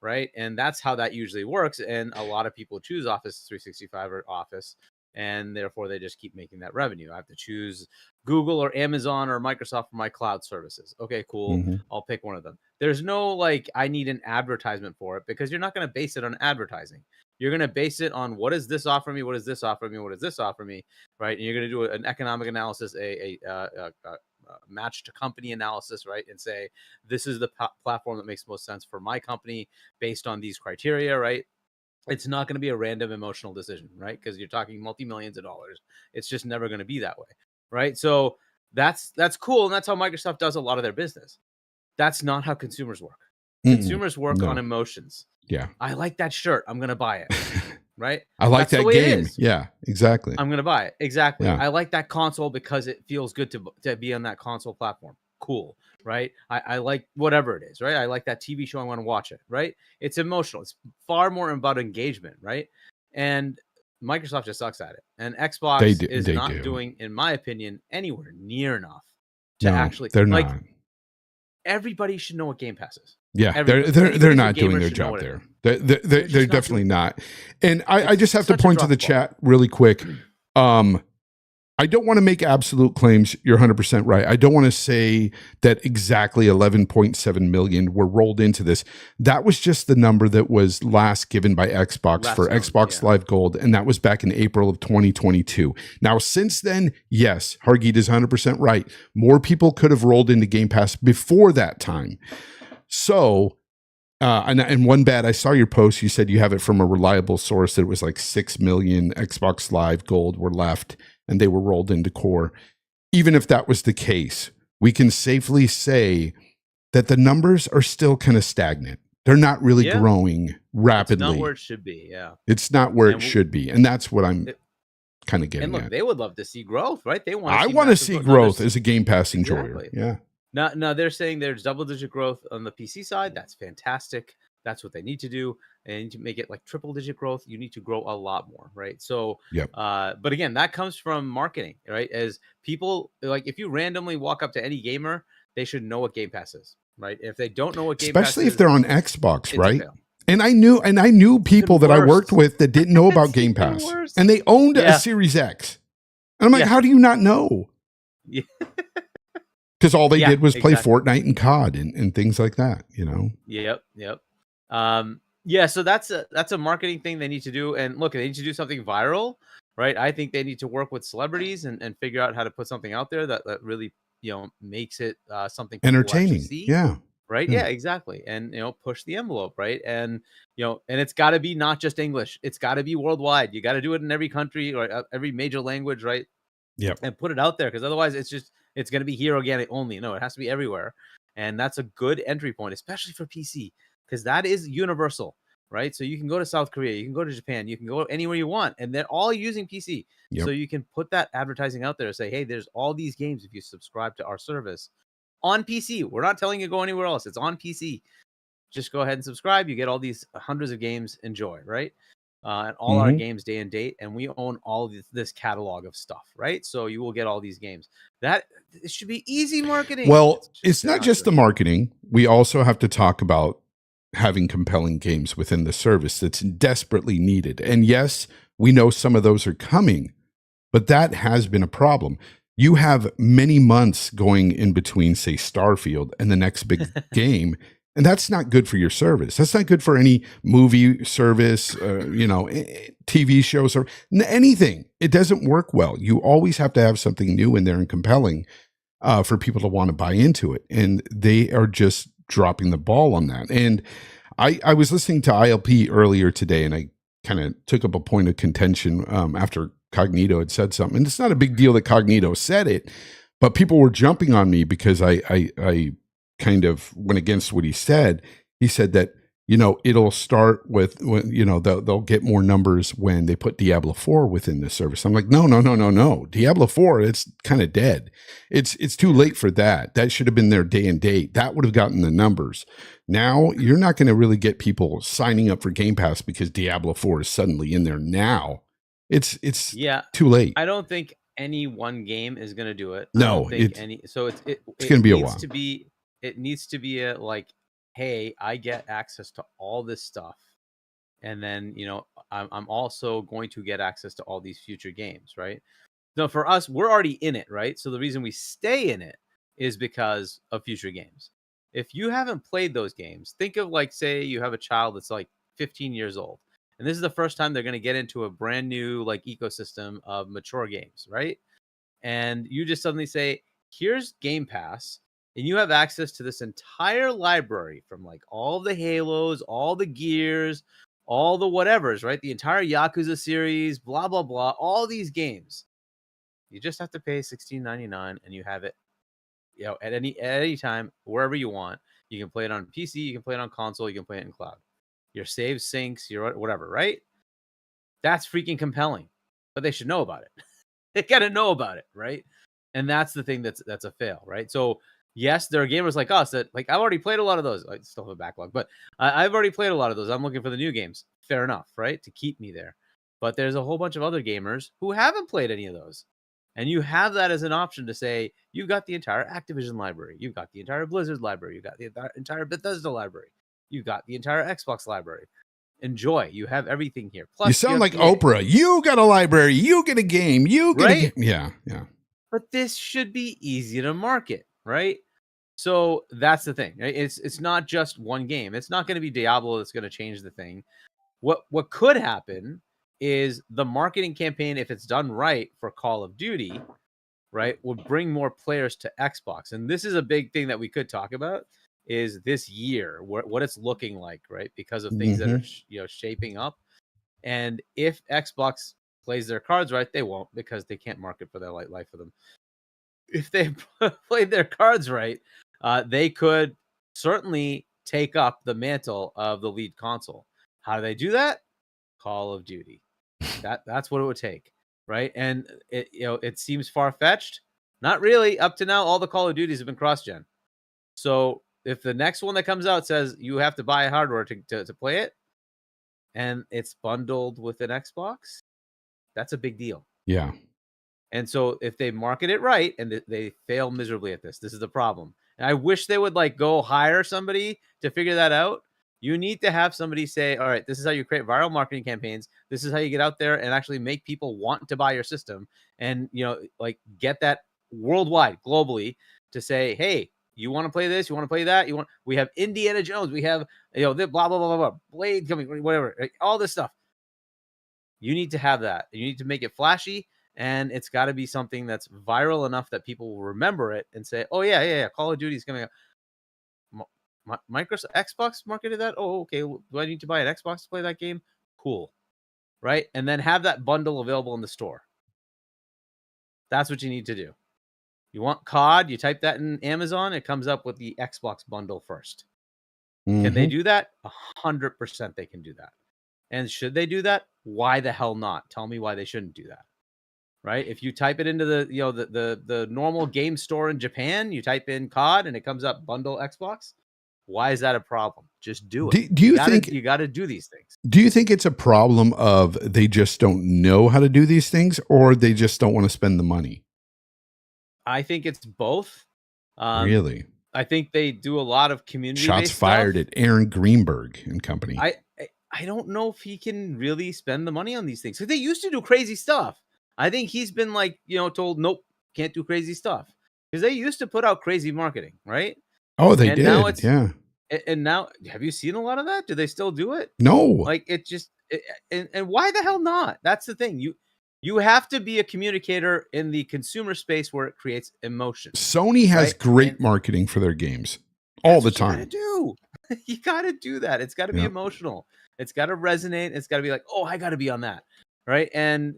Speaker 2: Right. And that's how that usually works. And a lot of people choose Office 365 or Office, and therefore they just keep making that revenue. I have to choose Google or Amazon or Microsoft for my cloud services. Okay, cool. I'll pick one of them. There's no like, I need an advertisement for it, because you're not going to base it on advertising. You're going to base it on what does this offer me? What does this offer me? What does this offer me? Right. And you're going to do an economic analysis, a match to company analysis, right? And say, this is the platform that makes most sense for my company based on these criteria, right? It's not going to be a random emotional decision, right? Because you're talking multi-millions of dollars. It's just never going to be that way, right? So that's cool. And that's how Microsoft does a lot of their business. That's not how consumers work. Consumers work on emotions.
Speaker 1: Yeah.
Speaker 2: I like that shirt. I'm going to buy it. Right?
Speaker 1: I like that game. Yeah, exactly.
Speaker 2: I'm going to buy it. Exactly.
Speaker 1: Yeah.
Speaker 2: I like that console because it feels good to be on that console platform. Cool. Right? I like whatever it is, right? I like that TV show. I want to watch it, right? It's emotional. It's far more about engagement, right? And Microsoft just sucks at it. And Xbox is not doing, in my opinion, anywhere near enough to actually...
Speaker 1: They're not.
Speaker 2: Everybody should know what Game Pass is.
Speaker 1: Yeah, they're not doing their job there. They're definitely not. And I just have to point to the chat really quick. I don't want to make absolute claims. You're 100% right. I don't want to say that exactly 11.7 million were rolled into this. That was just the number that was last given by Xbox for Xbox Live Gold, and that was back in April of 2022. Now, since then, yes, Hargeet is 100% right. More people could have rolled into Game Pass before that time. So, and one bad, I saw your post. You said you have it from a reliable source that it was like 6 million Xbox Live Gold were left, and they were rolled into Core. Even if that was the case, we can safely say that the numbers are still kind of stagnant. They're not really growing rapidly.
Speaker 2: It's not where it should be. Yeah,
Speaker 1: it's not where it should be, and that's what I'm kind of getting
Speaker 2: at. And look, they would love to see growth, right? They want.
Speaker 1: I want to see growth as a Game Pass enjoyer. Yeah.
Speaker 2: Now they're saying there's double-digit growth on the PC side. That's fantastic. That's what they need to do. And to make it like triple-digit growth, you need to grow a lot more, right? So, but again, that comes from marketing, right? As people, like if you randomly walk up to any gamer they should know what Game Pass is, right? If they don't know what Game
Speaker 1: especially
Speaker 2: Pass
Speaker 1: if they're on Xbox, right?
Speaker 2: fail.
Speaker 1: And I knew people that I worked with that didn't know about Game Pass, and they owned a Series X. And I'm like, how do you not know?
Speaker 2: Yeah.
Speaker 1: Because all they did was play Fortnite and COD and things like that, you know?
Speaker 2: Yep. So that's a marketing thing they need to do. And look, they need to do something viral, right? I think they need to work with celebrities and figure out how to put something out there that really, makes it something
Speaker 1: entertaining.
Speaker 2: See,
Speaker 1: yeah.
Speaker 2: Right. Yeah, exactly. And, push the envelope. Right. And, and it's got to be not just English. It's got to be worldwide. You got to do it in every country or every major language. Right.
Speaker 1: Yeah.
Speaker 2: And put it out there, because otherwise it's going to be here organic only. No, it has to be everywhere. And that's a good entry point, especially for PC, because that is universal, right? So you can go to South Korea, you can go to Japan, you can go anywhere you want, and they're all using PC. Yep. So you can put that advertising out there and say, hey, there's all these games if you subscribe to our service on PC. We're not telling you to go anywhere else. It's on PC. Just go ahead and subscribe. You get all these hundreds of games. Enjoy, right? And all our games day and date, and we own all of this catalog of stuff, right? So you will get all these games. That it should be easy marketing.
Speaker 1: Well, it's not just the marketing. We also have to talk about having compelling games within the service that's desperately needed. And yes, we know some of those are coming, but that has been a problem. You have many months going in between, say, Starfield and the next big game. And that's not good for your service. That's not good for any movie service, TV shows or anything. It doesn't work well. You always have to have something new in there and compelling for people to want to buy into it. And they are just dropping the ball on that. And I was listening to ILP earlier today, and I kind of took up a point of contention after Cognito had said something. And it's not a big deal that Cognito said it, but people were jumping on me because I kind of went against what he said. He said that, it'll start with, they'll get more numbers when they put Diablo 4 within the service. I'm like, no. Diablo 4, it's kind of dead. It's too late for that. That should have been their day and date. That would have gotten the numbers. Now you're not going to really get people signing up for Game Pass because Diablo 4 is suddenly in there now. It's too late.
Speaker 2: I don't think any one game is going to do it.
Speaker 1: No,
Speaker 2: it's going to be a while. It needs to be a hey, I get access to all this stuff, and then I'm also going to get access to all these future games, right? No, for us, we're already in it, right? So the reason we stay in it is because of future games. If you haven't played those games, think of say you have a child that's 15 years old, and this is the first time they're going to get into a brand new ecosystem of mature games, right? And you just suddenly say, here's Game Pass. And you have access to this entire library from all the Halos, all the Gears, all the whatevers, right? The entire Yakuza series, blah, blah, blah, all these games. You just have to pay $16.99 and you have it, at any time, wherever you want. You can play it on PC, you can play it on console, you can play it in cloud. Your save syncs, your whatever, right? That's freaking compelling. But they should know about it. They got to know about it, right? And that's the thing that's a fail, right? So yes, there are gamers like us that I've already played a lot of those. I still have a backlog, but I've already played a lot of those. I'm looking for the new games. Fair enough, right? To keep me there. But there's a whole bunch of other gamers who haven't played any of those. And you have that as an option to say, you've got the entire Activision library. You've got the entire Blizzard library. You've got the entire Bethesda library. You've got the entire Xbox library. Enjoy. You have everything here. Plus,
Speaker 1: you sound like Oprah. You got a library. You get a game. You get a game. Yeah.
Speaker 2: But this should be easy to market, right? So that's the thing. Right? It's not just one game. It's not going to be Diablo that's going to change the thing. What could happen is the marketing campaign, if it's done right for Call of Duty, right, would bring more players to Xbox. And this is a big thing that we could talk about, is this year, what it's looking like, right? Because of things that are shaping up. And if Xbox plays their cards right, they won't, because they can't market for their life of them. If they played their cards right, they could certainly take up the mantle of the lead console. How do they do that? Call of Duty. That's what it would take, right? And it seems far-fetched. Not really. Up to now, all the Call of Duties have been cross-gen. So if the next one that comes out says you have to buy hardware to play it, and it's bundled with an Xbox, that's a big deal.
Speaker 1: Yeah.
Speaker 2: And so if they market it right, and they fail miserably at this is the problem. And I wish they would like go hire somebody to figure that out. You need to have somebody say, all right, this is how you create viral marketing campaigns. This is how you get out there and actually make people want to buy your system. And, like get that worldwide, globally, to say, hey, you want to play this? You want to play that? We have Indiana Jones. We have, blah, blah, blah, blah, blah, Blade coming, whatever, like, all this stuff. You need to have that. You need to make it flashy, and it's got to be something that's viral enough that people will remember it and say, oh, yeah. Call of Duty is coming up. Microsoft, Xbox marketed that. Oh, okay. Do I need to buy an Xbox to play that game? Cool. Right? And then have that bundle available in the store. That's what you need to do. You want COD, you type that in Amazon, it comes up with the Xbox bundle first. Mm-hmm. Can they do that? 100% they can do that. And should they do that? Why the hell not? Tell me why they shouldn't do that. Right? If you type it into the normal game store in Japan, you type in COD and it comes up bundle Xbox. Why is that a problem? Just do it.
Speaker 1: Do you think
Speaker 2: you got to do these things?
Speaker 1: Do you think it's a problem of they just don't know how to do these things, or they just don't want to spend the money?
Speaker 2: I think it's both.
Speaker 1: Really?
Speaker 2: I think they do a lot of community
Speaker 1: shots fired at Aaron Greenberg and company.
Speaker 2: I don't know if he can really spend the money on these things. Because they used to do crazy stuff. I think he's been told, nope, can't do crazy stuff. Because they used to put out crazy marketing, right?
Speaker 1: Oh, they did. Now yeah.
Speaker 2: And now, have you seen a lot of that? Do they still do it?
Speaker 1: No.
Speaker 2: And why the hell not? That's the thing. You have to be a communicator in the consumer space where it creates emotion.
Speaker 1: Sony has great marketing for their games all the time.
Speaker 2: You got to do that. It's got to be emotional. It's got to resonate. It's got to be like, oh, I got to be on that. Right. And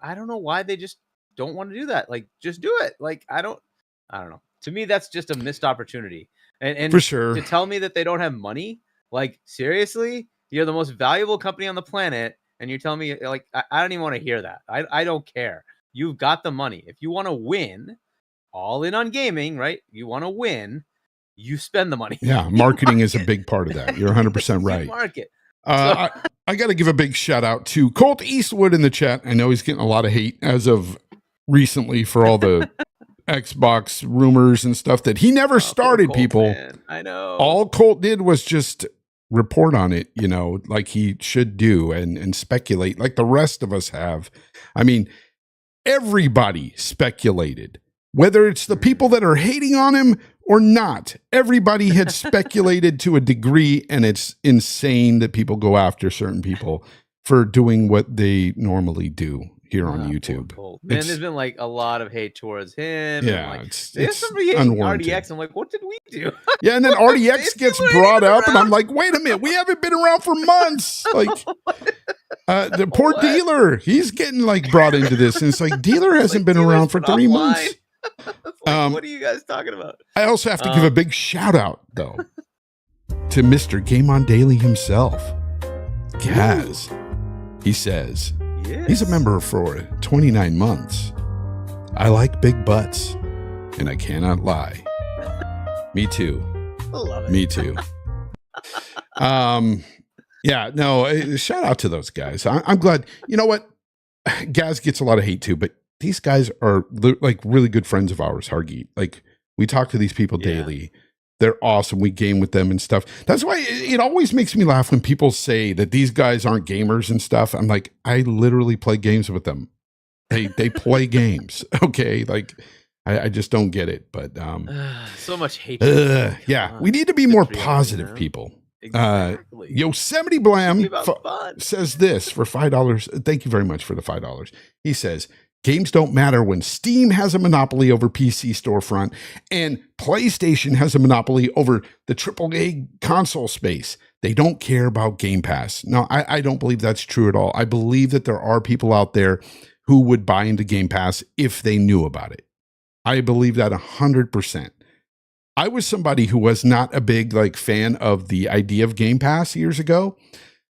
Speaker 2: I don't know why they just don't want to do that. Like, just do it. Like, I don't know. To me, that's just a missed opportunity. And
Speaker 1: for sure,
Speaker 2: to tell me that they don't have money, like, seriously, you're the most valuable company on the planet. And you're telling me, like, I don't even want to hear that. I don't care. You've got the money. If you want to win, all in on gaming, right? You want to win, you spend the money.
Speaker 1: Yeah, marketing is a big part of that. You're 100% right.
Speaker 2: Market.
Speaker 1: I got to give a big shout out to Colt Eastwood in the chat. I know he's getting a lot of hate as of recently for all the Xbox rumors and stuff that he never started,
Speaker 2: Colt,
Speaker 1: people.
Speaker 2: Man. I know.
Speaker 1: All Colt did was just report on it, like he should do and speculate like the rest of us have. I mean, everybody speculated, whether it's the people that are hating on him or not. Everybody had speculated to a degree, and it's insane that people go after certain people for doing what they normally do here on YouTube.
Speaker 2: Man, there's been like a lot of hate towards him.
Speaker 1: Yeah,
Speaker 2: there's somebody hating RDX. I'm like, what did we do?
Speaker 1: Yeah, and then RDX gets brought up, and I'm like, wait a minute, we haven't been around for months. Like, the poor dealer, he's getting like brought into this, and it's like dealer hasn't been around for 3 months.
Speaker 2: What are you guys talking about?
Speaker 1: I also have to give a big shout out though to Mr. Game On Daily himself, Gaz. He says.
Speaker 2: Yes.
Speaker 1: He's a member for 29 months. I like big butts, and I cannot lie. Me too.
Speaker 2: I love it.
Speaker 1: Me too. Yeah, no, shout out to those guys. I'm glad. You know what? Gaz gets a lot of hate too, but these guys are like really good friends of ours, Hargeet. Like, we talk to these people daily. They're awesome. We game with them and stuff. That's why it always makes me laugh when people say that these guys aren't gamers and stuff. I'm like, I literally play games with them. They play games. Okay. Like, I just don't get it. But
Speaker 2: so much hate.
Speaker 1: Yeah. We need to be more positive, people.
Speaker 2: Exactly.
Speaker 1: Yosemite Blam says this for $5. Thank you very much for the $5. He says, games don't matter when Steam has a monopoly over PC storefront and PlayStation has a monopoly over the AAA console space. They don't care about Game Pass. No, I don't believe that's true at all. I believe that there are people out there who would buy into Game Pass if they knew about it. I believe that 100%. I was somebody who was not a big fan of the idea of Game Pass years ago.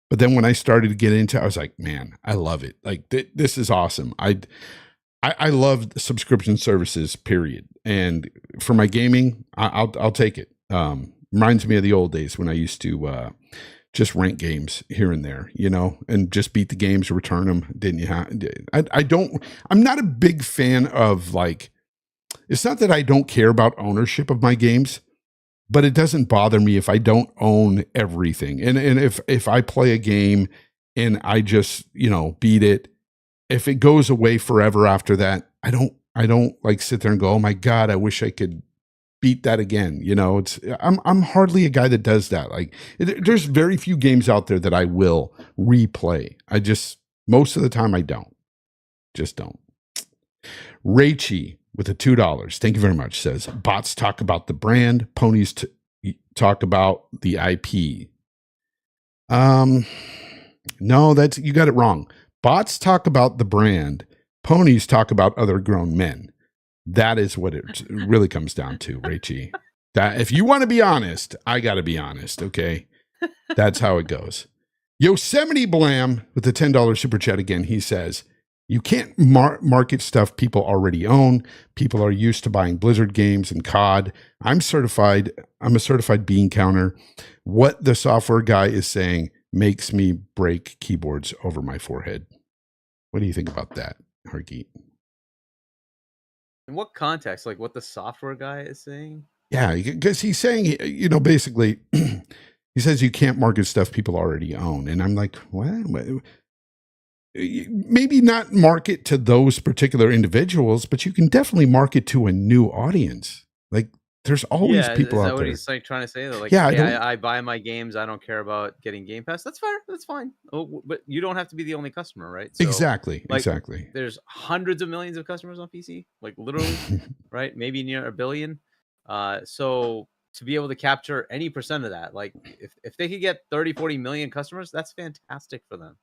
Speaker 1: But then when I started to get into it, I was like, man, I love it. Like, this is awesome. I love subscription services, period. And for my gaming, I'll take it. Reminds me of the old days when I used to just rent games here and there, and just beat the games, return them. Didn't you have? I'm not a big fan of It's not that I don't care about ownership of my games, but it doesn't bother me if I don't own everything. And if I play a game and I just, beat it, if it goes away forever after that, I don't like sit there and go, oh my God, I wish I could beat that again. I'm hardly a guy that does that. Like there's very few games out there that I will replay. Most of the time I just don't. Rachy with a $2. Thank you very much. Says bots talk about the brand, ponies talk about the IP. No, you got it wrong. Bots talk about the brand, ponies talk about other grown men. That is what it really comes down to, Rachy. That if you want to be honest, I got to be honest. Okay, that's how it goes. Yosemite Blam with the $10 super chat again. He says, you can't market stuff people already own. People are used to buying Blizzard games and COD. I'm a certified bean counter. What the software guy is saying makes me break keyboards over my forehead. What do you think about that, Hargeet?
Speaker 2: In what context? Like what the software guy is saying?
Speaker 1: Yeah, because he's saying, basically, he says you can't market stuff people already own. And I'm like, what? Maybe not market to those particular individuals, but you can definitely market to a new audience. Like there's always people out there. Is that what
Speaker 2: he's like trying to say? Though? Like, yeah, hey, I buy my games. I don't care about getting Game Pass. That's fair. That's fine. Oh, but you don't have to be the only customer, right? So,
Speaker 1: exactly. Exactly.
Speaker 2: There's hundreds of millions of customers on PC, like literally, right? Maybe near a billion. So to be able to capture any percent of that, like if they could get 30, 40 million customers, that's fantastic for them.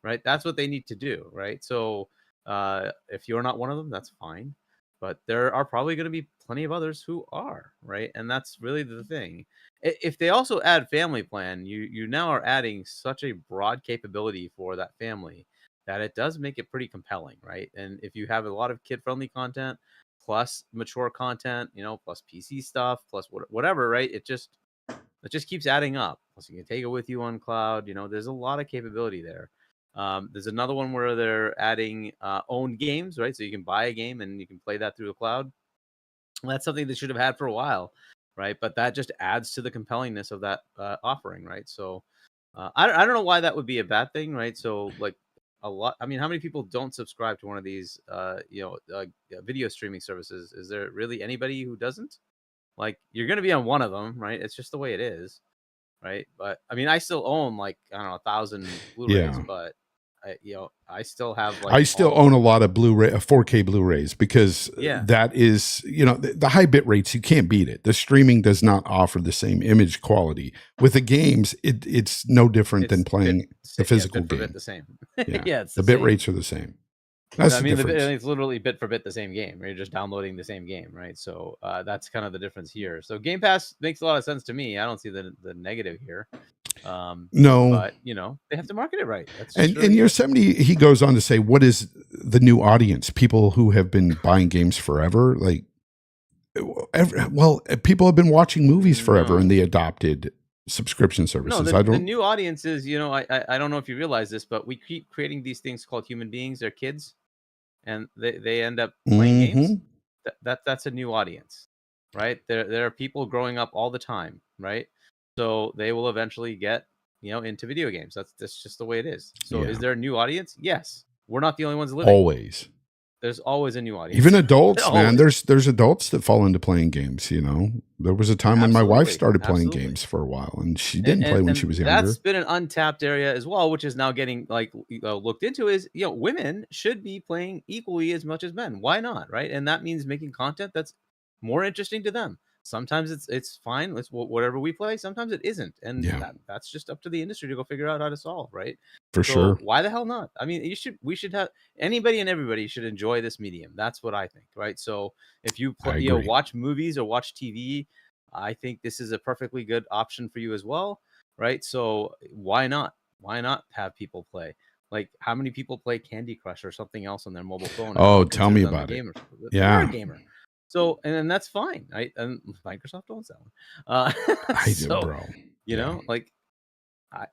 Speaker 2: Right. That's what they need to do. Right. So if you're not one of them, that's fine. But there are probably going to be plenty of others who are. Right. And that's really the thing. If they also add family plan, you now are adding such a broad capability for that family that it does make it pretty compelling. Right. And if you have a lot of kid friendly content plus mature content, plus PC stuff, plus whatever. Right. It just keeps adding up. Plus you can take it with you on cloud. There's a lot of capability there. There's another one where they're adding owned games, right? So you can buy a game and you can play that through the cloud. And that's something they should have had for a while, right? But that just adds to the compellingness of that offering, right? So I don't know why that would be a bad thing, right? So like a lot. I mean, how many people don't subscribe to one of these, video streaming services? Is there really anybody who doesn't? Like you're going to be on one of them, right? It's just the way it is, right? But I mean, I still own 1,000 Blu-rays, but I still have
Speaker 1: I still own a lot of Blu-ray, 4K Blu-rays because that is, the high bit rates, you can't beat it. The streaming does not offer the same image quality. With the games, it's no different than playing the physical game.
Speaker 2: Bit the same.
Speaker 1: Yeah, it's the bit rates are the same.
Speaker 2: That's it's literally bit for bit the same game. You're just downloading the same game, right? So that's kind of the difference here. So Game Pass makes a lot of sense to me. I don't see the negative here.
Speaker 1: No,
Speaker 2: but they have to market it right.
Speaker 1: And Yosemite, he goes on to say, what is the new audience? People who have been buying games forever, people have been watching movies forever, and they adopted subscription services.
Speaker 2: No, the new audience is, I don't know if you realize this, but we keep creating these things called human beings. They're kids, and they end up playing games. That's a new audience, right? There are people growing up all the time, right? So they will eventually get, into video games. That's just the way it is. So is there a new audience? Yes. We're not the only ones living.
Speaker 1: Always.
Speaker 2: There's always a new audience.
Speaker 1: Even adults, man. There's adults that fall into playing games, There was a time when my wife started playing games for a while, and she didn't play when she was younger.
Speaker 2: That's been an untapped area as well, which is now getting looked into is, women should be playing equally as much as men. Why not? Right. And that means making content that's more interesting to them. Sometimes it's fine. It's whatever we play. Sometimes it isn't, and that's just up to the industry to go figure out how to solve. Right?
Speaker 1: For sure.
Speaker 2: Why the hell not? I mean, we should have anybody and everybody should enjoy this medium. That's what I think. Right? So if you watch movies or watch TV, I think this is a perfectly good option for you as well. Right? So why not? Why not have people play? Like how many people play Candy Crush or something else on their mobile phone?
Speaker 1: Oh, tell me about it.
Speaker 2: Yeah, a gamer. So, and then that's fine. Right? And Microsoft owns that one.
Speaker 1: I do, bro.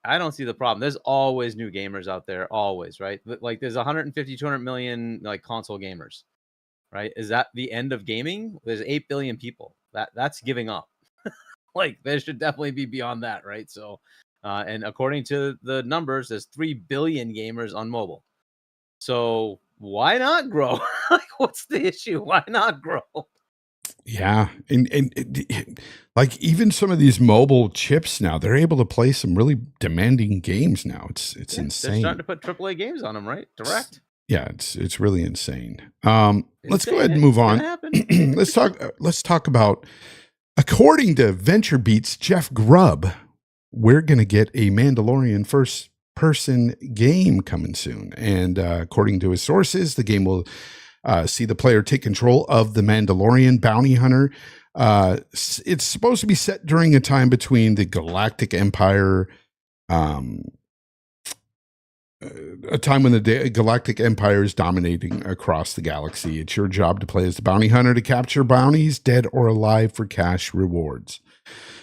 Speaker 2: I don't see the problem. There's always new gamers out there, always, right? Like there's 150, 200 million console gamers, right? Is that the end of gaming? There's 8 billion people. That's giving up. Like, there should definitely be beyond that, right? So, and according to the numbers, there's 3 billion gamers on mobile. So why not grow? Like, what's the issue? Why not grow?
Speaker 1: Yeah, and like even some of these mobile chips now, they're able to play some really demanding games now. It's insane.
Speaker 2: They're starting to put AAA games on them, right? Direct.
Speaker 1: Yeah, it's really insane. Let's go ahead and move on. Let's talk about, according to VentureBeat's Jeff Grubb, we're going to get a Mandalorian first person game coming soon. And according to his sources, the game will see the player take control of the Mandalorian bounty hunter. It's supposed to be set during a time between the Galactic Empire, a time when the Galactic Empire is dominating across the galaxy. It's your job to play as the bounty hunter to capture bounties, dead or alive, for cash rewards.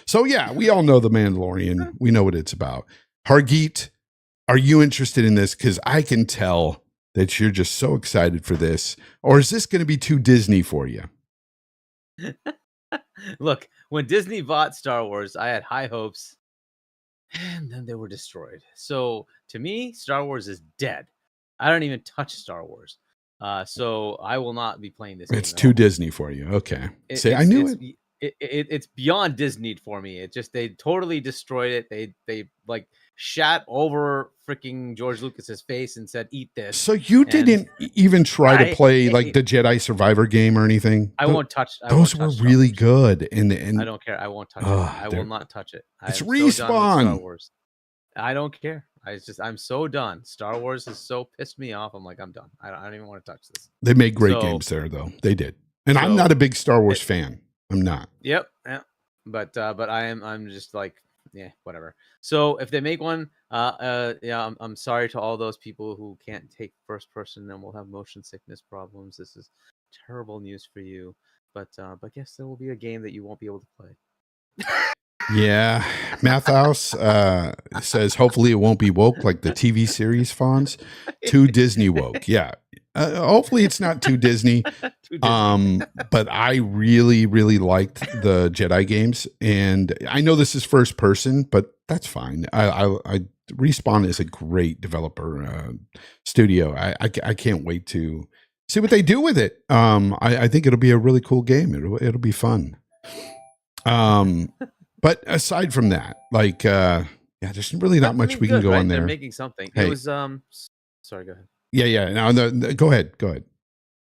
Speaker 1: So yeah, we all know the Mandalorian. We know what it's about. Hargeet, are you interested in this? Because I can tell that you're just so excited for this. Or is this going to be too Disney for you?
Speaker 2: Look, when Disney bought Star Wars, I had high hopes, and then they were destroyed. So to me, Star Wars is dead. I don't even touch Star Wars. So I will not be playing this game.
Speaker 1: It's too Disney for you. Okay. I knew it.
Speaker 2: It's beyond Disney for me. It just, they totally destroyed it. They like shat over freaking George Lucas's face and said, "Eat this."
Speaker 1: So you didn't even try to play like the Jedi Survivor game or anything?
Speaker 2: I won't touch.
Speaker 1: Those were really good. And
Speaker 2: I don't care. I won't touch it. I will not touch it.
Speaker 1: It's Respawn.
Speaker 2: Star Wars. I don't care. I'm so done. Star Wars has so pissed me off. I'm like, I'm done. I don't even want to touch this.
Speaker 1: They made great games there, though. They did. And I'm not a big Star Wars fan. I'm not.
Speaker 2: Yep. Yeah. But I'm just like, yeah, whatever. So if they make one, yeah, I'm sorry to all those people who can't take first person and will have motion sickness problems. This is terrible news for you. But yes, there will be a game that you won't be able to play.
Speaker 1: Yeah. Mathhouse says hopefully it won't be woke like the TV series Fonz. Too Disney woke. Yeah. Hopefully it's not too Disney. But I really, really liked the Jedi games, and I know this is first person, but that's fine. I Respawn is a great developer studio. I can't wait to see what they do with it. I think it'll be a really cool game. It'll be fun. But aside from that, like, yeah, there's really not much we can go on there.
Speaker 2: They're making something. Hey. It was sorry, go ahead.
Speaker 1: Yeah. Now, go ahead.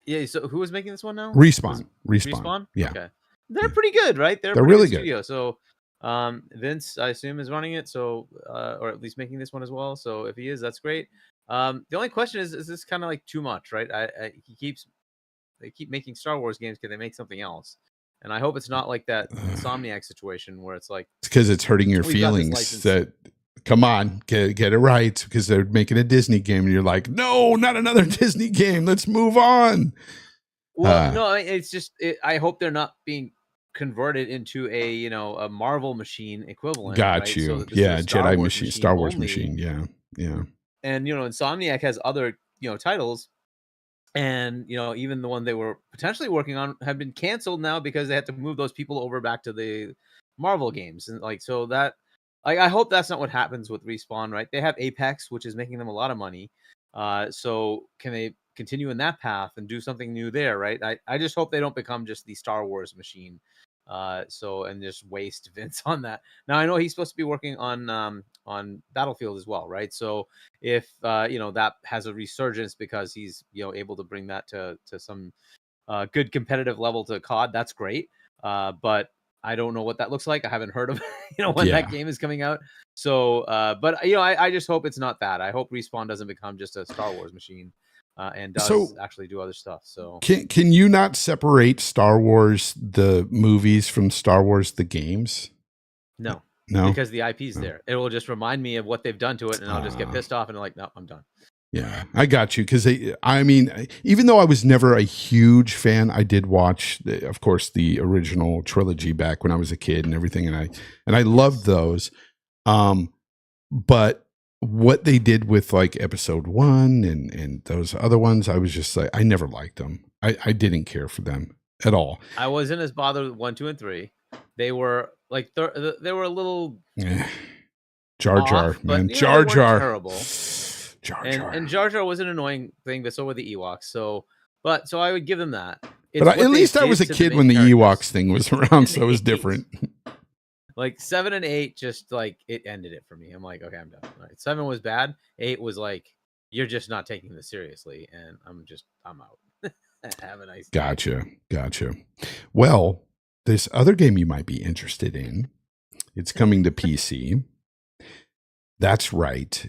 Speaker 2: Yeah. So who was making this one now?
Speaker 1: Respawn. Yeah. Okay.
Speaker 2: They're pretty good, right? They're really good studio. So, Vince, I assume, is running it. So, or at least making this one as well. So, if he is, that's great. The only question is this kind of like too much, right? They keep making Star Wars games. Can they make something else? And I hope it's not like that Insomniac situation where it's like,
Speaker 1: it's because it's hurting your feelings that. Come on, get it right, because they're making a Disney game, and you're like, no, not another Disney game. Let's move on.
Speaker 2: Well, no, it's just I hope they're not being converted into a Marvel machine equivalent.
Speaker 1: Got
Speaker 2: right?
Speaker 1: you.
Speaker 2: So
Speaker 1: yeah, Jedi machine, Star Wars machine. Yeah.
Speaker 2: And Insomniac has other titles, and even the one they were potentially working on have been canceled now because they had to move those people over back to the Marvel games, and like so that. I hope that's not what happens with Respawn, right? They have Apex, which is making them a lot of money. So can they continue in that path and do something new there, right? I just hope they don't become just the Star Wars machine. And just waste Vince on that. Now I know he's supposed to be working on Battlefield as well, right? So if that has a resurgence because he's able to bring that to some good competitive level to COD, that's great. But I don't know what that looks like. I haven't heard of when that game is coming out. So, but I just hope it's not that. I hope Respawn doesn't become just a Star Wars machine and does actually do other stuff. So,
Speaker 1: can you not separate Star Wars the movies from Star Wars the games?
Speaker 2: No, because the IP's there. It will just remind me of what they've done to it, and I'll just get pissed off and like, no, I'm done.
Speaker 1: Yeah, I got you. Because even though I was never a huge fan, I did watch, of course, the original trilogy back when I was a kid and everything, and I loved those. But what they did with like episode 1 and those other ones, I was just like, I never liked them. I didn't care for them at all.
Speaker 2: I wasn't as bothered with 1, 2, and 3. They were like they were a little
Speaker 1: Jar Jar,
Speaker 2: off,
Speaker 1: man,
Speaker 2: but,
Speaker 1: Jar Jar,
Speaker 2: terrible. And Jar Jar was an annoying thing, but so were the Ewoks. So I would give them that.
Speaker 1: But at least I was a kid when the Ewoks thing was around, so it was different.
Speaker 2: Like 7 and 8, just like it ended it for me. I'm like, okay, I'm done. All right. 7 was bad. 8 was like, you're just not taking this seriously, and I'm out. Have a nice day.
Speaker 1: Gotcha. Well, this other game you might be interested in, it's coming to PC. That's right.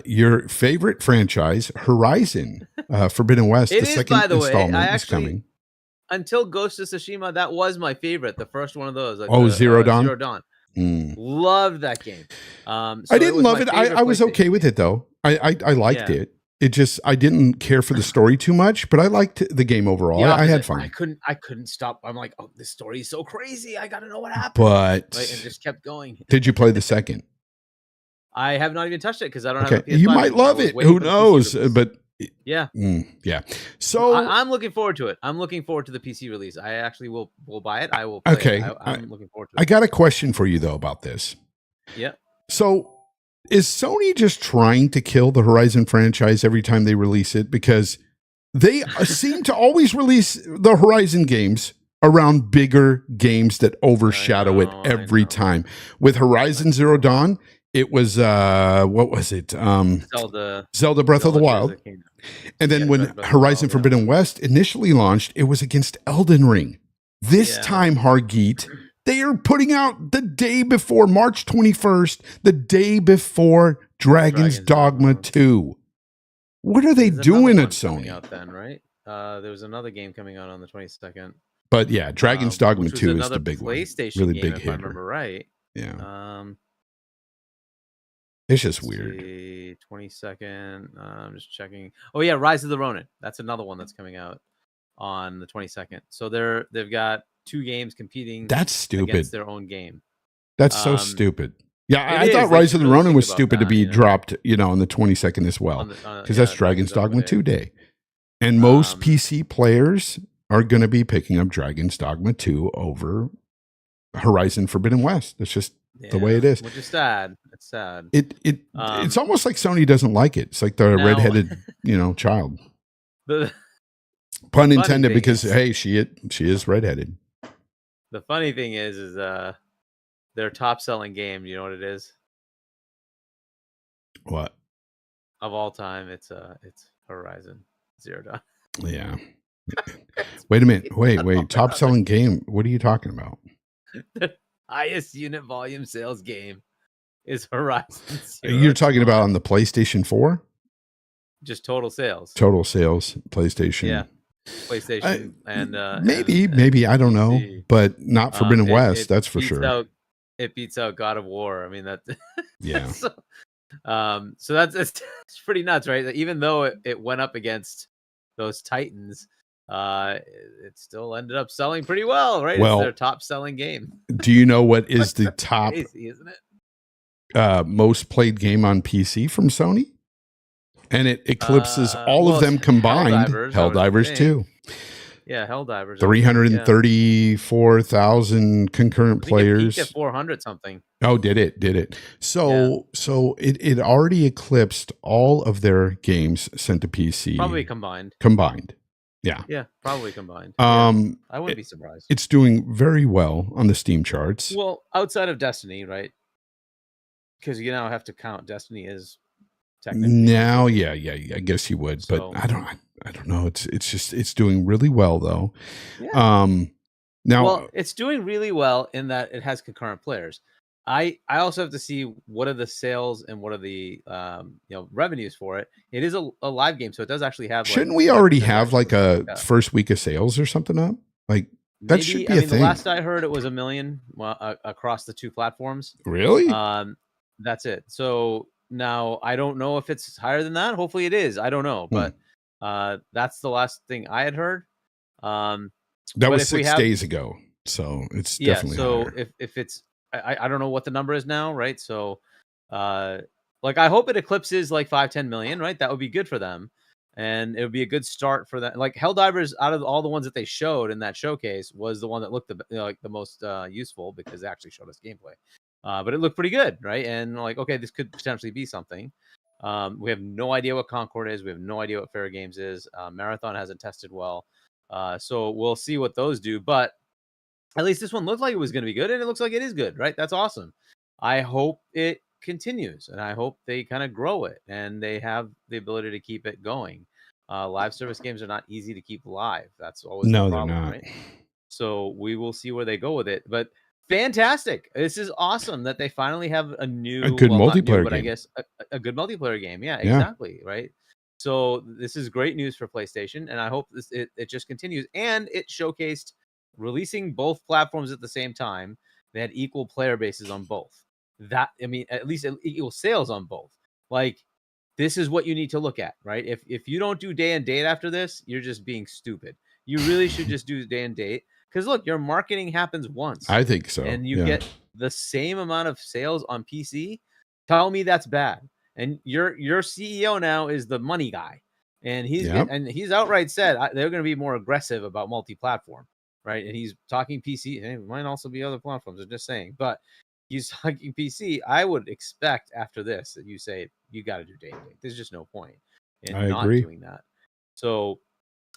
Speaker 1: Your favorite franchise, Horizon Forbidden West, the second installment is coming.
Speaker 2: Until Ghost of Tsushima, that was my favorite. The first one of those. Like
Speaker 1: Zero Dawn?
Speaker 2: Zero Dawn. Loved that game.
Speaker 1: So I didn't love it. I was okay with it, though. I liked it. It just, I didn't care for the story too much, but I liked the game overall. I had fun.
Speaker 2: I couldn't stop. I'm like, oh, this story is so crazy. I got to know what happened.
Speaker 1: But
Speaker 2: and just kept going.
Speaker 1: Did you play the second?
Speaker 2: I have not even touched it because I don't have a PS5.
Speaker 1: You might love it. Who knows? But
Speaker 2: yeah.
Speaker 1: So
Speaker 2: I'm looking forward to it. I'm looking forward to the PC release. I actually will buy it. I will play it. I'm looking forward to it.
Speaker 1: I got a question for you though about this.
Speaker 2: Yeah.
Speaker 1: So is Sony just trying to kill the Horizon franchise every time they release it? Because they seem to always release the Horizon games around bigger games that overshadow it every time. With Horizon Zero Dawn, it was what was it? Zelda Breath of the Wild. And then when Horizon Forbidden West initially launched, it was against Elden Ring. This time, Hargeet, they are putting out the day before March 21st, the day before Dragon's Dogma 2. What are they doing at Sony?
Speaker 2: Out then, right? There was another game coming out on the 22nd.
Speaker 1: But yeah, Dragon's Dogma 2 is the big
Speaker 2: PlayStation
Speaker 1: one. Really
Speaker 2: game,
Speaker 1: big
Speaker 2: if
Speaker 1: hitter.
Speaker 2: I remember right.
Speaker 1: Yeah. It's just weird.
Speaker 2: 22nd. I'm just checking. Oh yeah, Rise of the Ronin. That's another one that's coming out on the 22nd. So they've got 2 games competing.
Speaker 1: That's stupid.
Speaker 2: Against their own game.
Speaker 1: That's so stupid. Yeah, I thought Rise of the Ronin was stupid to be dropped, on the 22nd as well, because that's Dragon's Dogma 2 day, and most PC players are going to be picking up Dragon's Dogma 2 over Horizon Forbidden West. That's just the way it is.
Speaker 2: Which is sad. It's sad.
Speaker 1: It's almost like Sony doesn't like it. It's like the redheaded, child. Pun intended, because hey, she is redheaded.
Speaker 2: The funny thing is their top selling game. You know what it is?
Speaker 1: What?
Speaker 2: Of all time, it's Horizon Zero Dawn.
Speaker 1: Yeah. Wait a minute. Wait. Top selling game. What are you talking about?
Speaker 2: The highest unit volume sales game is Horizon Zero
Speaker 1: You're talking about on the PlayStation 4?
Speaker 2: Just total sales.
Speaker 1: Total sales, PlayStation.
Speaker 2: Yeah. PlayStation
Speaker 1: maybe I don't know, but not Forbidden West, that's for sure.
Speaker 2: It beats out God of War. I mean that.
Speaker 1: Yeah.
Speaker 2: So that's pretty nuts, right? Even though it went up against those Titans, it still ended up selling pretty well, right? Well, it's their top selling game.
Speaker 1: Do you know what is the top
Speaker 2: crazy, isn't it?
Speaker 1: Most played game on PC from Sony? And it eclipses all of them combined. Helldivers 2.
Speaker 2: Yeah, Helldivers.
Speaker 1: 334,000 concurrent players.
Speaker 2: It peaked at 400 something.
Speaker 1: Oh, did it? So it already eclipsed all of their games sent to PC.
Speaker 2: Probably combined.
Speaker 1: Yeah.
Speaker 2: Yeah, probably combined. I wouldn't be surprised.
Speaker 1: It's doing very well on the Steam charts.
Speaker 2: Well, outside of Destiny, right? Because you now have to count Destiny as technically.
Speaker 1: Now, yeah, I guess you would, but I don't know. It's doing really well though.
Speaker 2: Yeah.
Speaker 1: Now
Speaker 2: it's doing really well in that it has concurrent players. I also have to see what are the sales and what are the revenues for it. It is a live game, so it does actually have.
Speaker 1: Shouldn't we already have like a first week of sales or something up? Like that should be a thing.
Speaker 2: The last I heard, it was 1 million across the 2 platforms.
Speaker 1: Really?
Speaker 2: That's it. So now I don't know if it's higher than that. Hopefully it is. I don't know, but that's the last thing I had heard.
Speaker 1: That was 6 days ago, so it's definitely higher.
Speaker 2: if it's I don't know what the number is now, right? So I hope it eclipses like 5-10 million, right? That would be good for them. and it would be a good start for that. Like Helldivers, out of all the ones that they showed in that showcase, was the one that looked the most useful because they actually showed us gameplay. But it looked pretty good, right? And like, okay, this could potentially be something. We have no idea what Concord is. We have no idea what Fair Games is. Marathon hasn't tested well. So we'll see what those do. But at least this one looked like it was going to be good, and it looks like it is good, right? That's awesome. I hope it continues, and I hope they kind of grow it, and they have the ability to keep it going. Live service games are not easy to keep live. That's always the problem,
Speaker 1: they're not.
Speaker 2: right? So we will see where they go with it. But fantastic! This is awesome that they finally have a
Speaker 1: good multiplayer
Speaker 2: but
Speaker 1: game.
Speaker 2: I guess a good multiplayer game. Yeah, exactly. Right. So this is great news for PlayStation, and I hope it just continues. And it showcased releasing both platforms at the same time. They had equal player bases on both. That, I mean, at least equal sales on both. Like, this is what you need to look at, right? If you don't do day and date after this, you're just being stupid. You really should just do day and date, because look, your marketing happens once.
Speaker 1: I think so.
Speaker 2: And you get the same amount of sales on PC. Tell me that's bad. And your CEO now is the money guy, and he's outright said they're going to be more aggressive about multi-platform, right? And he's talking PC, and it might also be other platforms. I'm just saying, but he's talking PC. I would expect after this that you say you got to do day and date. There's just no point in not doing that. So,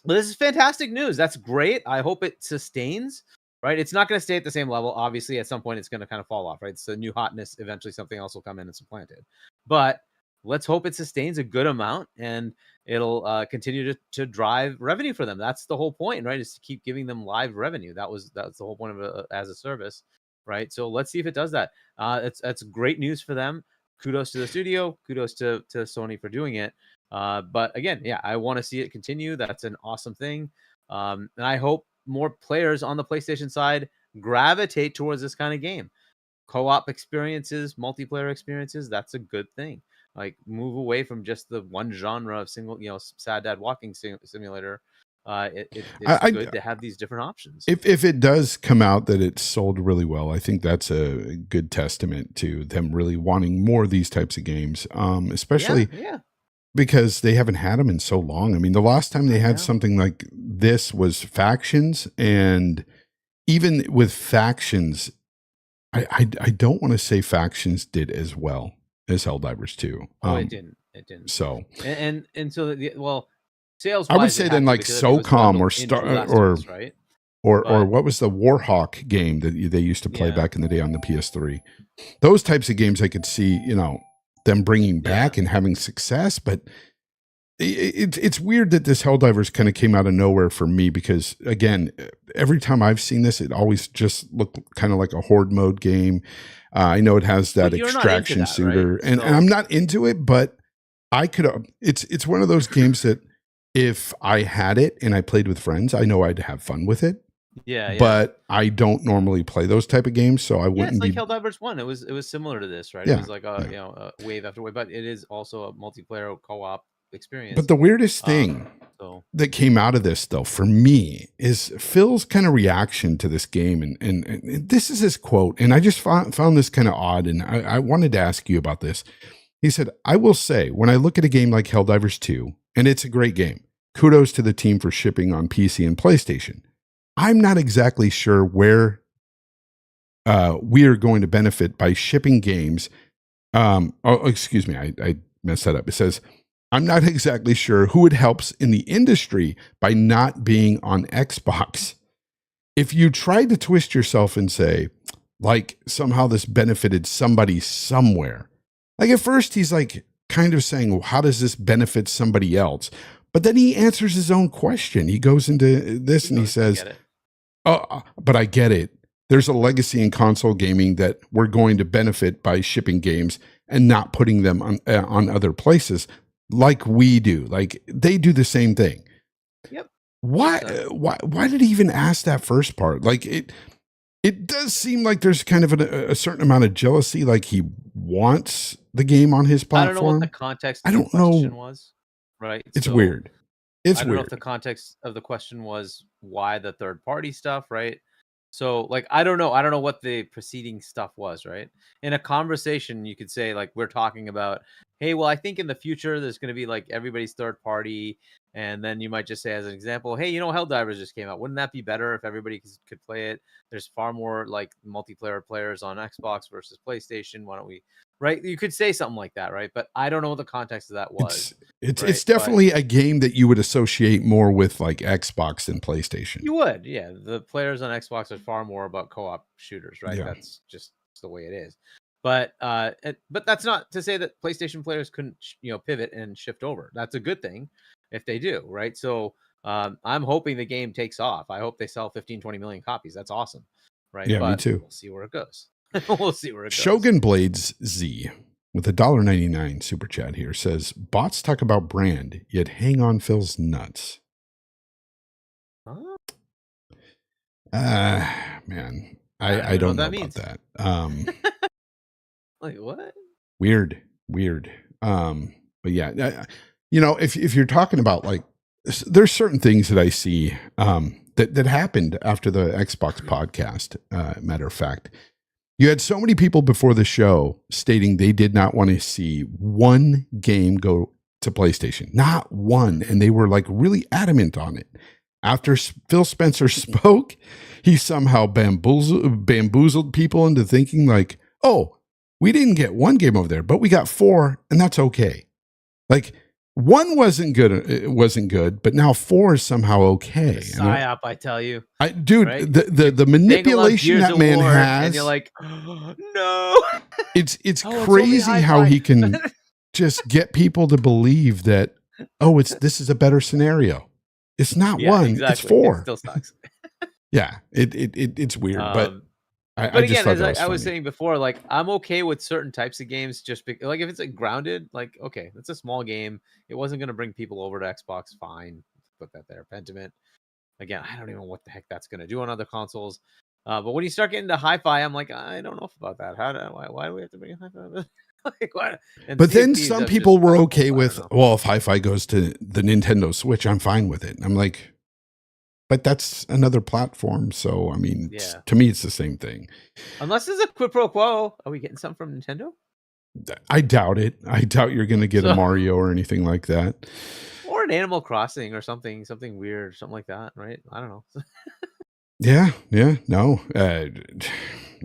Speaker 2: but this is fantastic news. That's great. I hope it sustains. Right, it's not going to stay at the same level. Obviously, at some point, it's going to kind of fall off. Right, it's a new hotness. Eventually, something else will come in and supplant it. But let's hope it sustains a good amount, and it'll continue to drive revenue for them. That's the whole point, right? Is to keep giving them live revenue. That's the whole point of it as a service, right? So let's see if it does that. That's great news for them. Kudos to the studio. Kudos to Sony for doing it. But again, I want to see it continue. That's an awesome thing, and I hope more players on the PlayStation side gravitate towards this kind of game. Co-op experiences, multiplayer experiences, that's a good thing. Like, move away from just the one genre of single, sad dad walking simulator. It's good to have these different options.
Speaker 1: If it does come out that it's sold really well, I think that's a good testament to them really wanting more of these types of games, especially because they haven't had them in so long. I mean, the last time they had something like this was Factions, and even with Factions, I don't want to say Factions did as well as Helldivers 2.
Speaker 2: It didn't. So and so sales.
Speaker 1: I would say then like SOCOM or what was the Warhawk game that they used to play back in the day on the PS3? Those types of games I could see, them bringing back and having success, but it's weird that this Helldivers kind of came out of nowhere for me, because again, every time I've seen this, it always just looked kind of like a horde mode game. I know it has that extraction shooter, right? and I'm not into it, but I could. It's one of those games that if I had it and I played with friends, I know I'd have fun with it.
Speaker 2: Yeah.
Speaker 1: But I don't normally play those type of games, so I wouldn't.
Speaker 2: It's like Helldivers 1. It was similar to this, right? It was like wave after wave, but it is also a multiplayer co-op experience.
Speaker 1: But the weirdest thing that came out of this, though, for me, is Phil's kind of reaction to this game, and this is his quote, and I just found this kind of odd, and I wanted to ask you about this. He said, "I will say, when I look at a game like Helldivers 2, and it's a great game, kudos to the team for shipping on PC and PlayStation. I'm not exactly sure where we are going to benefit by shipping games." Excuse me, I messed that up. It says, "I'm not exactly sure who it helps in the industry by not being on Xbox. If you tried to twist yourself and say, like, somehow this benefited somebody somewhere." Like, at first he's like kind of saying, well, how does this benefit somebody else? But then he answers his own question. He goes into this and he says, "Oh, but I get it. There's a legacy in console gaming that we're going to benefit by shipping games and not putting them on other places like we do. Like, they do the same thing."
Speaker 2: Yep.
Speaker 1: Why did he even ask that first part? Like, it does seem like there's kind of a certain amount of jealousy, like he wants the game on his platform.
Speaker 2: I don't know what the context of the question was. Right.
Speaker 1: It's weird. I don't
Speaker 2: know if the context of the question was why the third party stuff, right? So like I don't know what the preceding stuff was, right? In a conversation, you could say like we're talking about, hey, well, I think in the future there's going to be like everybody's third party, and then you might just say as an example, hey, Helldivers just came out. Wouldn't that be better if everybody could play it? There's far more like multiplayer players on Xbox versus PlayStation. Why don't we? Right? You could say something like that, right? But I don't know what the context of that was.
Speaker 1: It's definitely a game that you would associate more with like Xbox than PlayStation.
Speaker 2: You would, yeah. The players on Xbox are far more about co-op shooters, right?
Speaker 1: Yeah.
Speaker 2: That's just the way it is. But that's not to say that PlayStation players couldn't pivot and shift over. That's a good thing if they do, right? So I'm hoping the game takes off. I hope they sell 15, 20 million copies. That's awesome, right?
Speaker 1: Yeah,
Speaker 2: but
Speaker 1: me too.
Speaker 2: We'll see where it goes. We'll see where it goes.
Speaker 1: Shogun Blades Z with $1.99 super chat here says, bots talk about brand, yet hang on Phil's nuts.
Speaker 2: Huh?
Speaker 1: Man, I don't know about that.
Speaker 2: Like what?
Speaker 1: Weird. But yeah, if you're talking about like, there's certain things that I see that happened after the Xbox podcast. Matter of fact, you had so many people before the show stating they did not want to see one game go to PlayStation, not one, and they were like really adamant on it. After Phil Spencer spoke, he somehow bamboozled people into thinking like, oh, we didn't get one game over there, but we got 4, and that's okay. Like 1 wasn't good, but now 4 is somehow okay.
Speaker 2: PSYOP, I tell you,
Speaker 1: dude, right? the manipulation that man has,
Speaker 2: and you're like, oh, no,
Speaker 1: it's crazy how he can just get people to believe that this is a better scenario. It's not 1, exactly. It's 4.
Speaker 2: It still sucks.
Speaker 1: Yeah, it's weird, but
Speaker 2: but again, as I was saying before, like I'm okay with certain types of games, just like if it's like Grounded, like okay, that's a small game. It wasn't going to bring people over to Xbox. Fine, put that there. Pentiment. Again, I don't even know what the heck that's going to do on other consoles. But when you start getting to hi-fi, I'm like, I don't know about that. Why do we have to bring hi-fi? Like, why?
Speaker 1: But then some people were okay with, well, if hi-fi goes to the Nintendo Switch, I'm fine with it. I'm like, but that's another platform. So, I mean, to me, it's the same thing.
Speaker 2: Unless there's a quid pro quo. Are we getting something from Nintendo?
Speaker 1: I doubt it. I doubt you're going to get a Mario or anything like that.
Speaker 2: Or an Animal Crossing or something weird, something like that, right? I don't know.
Speaker 1: Yeah, no.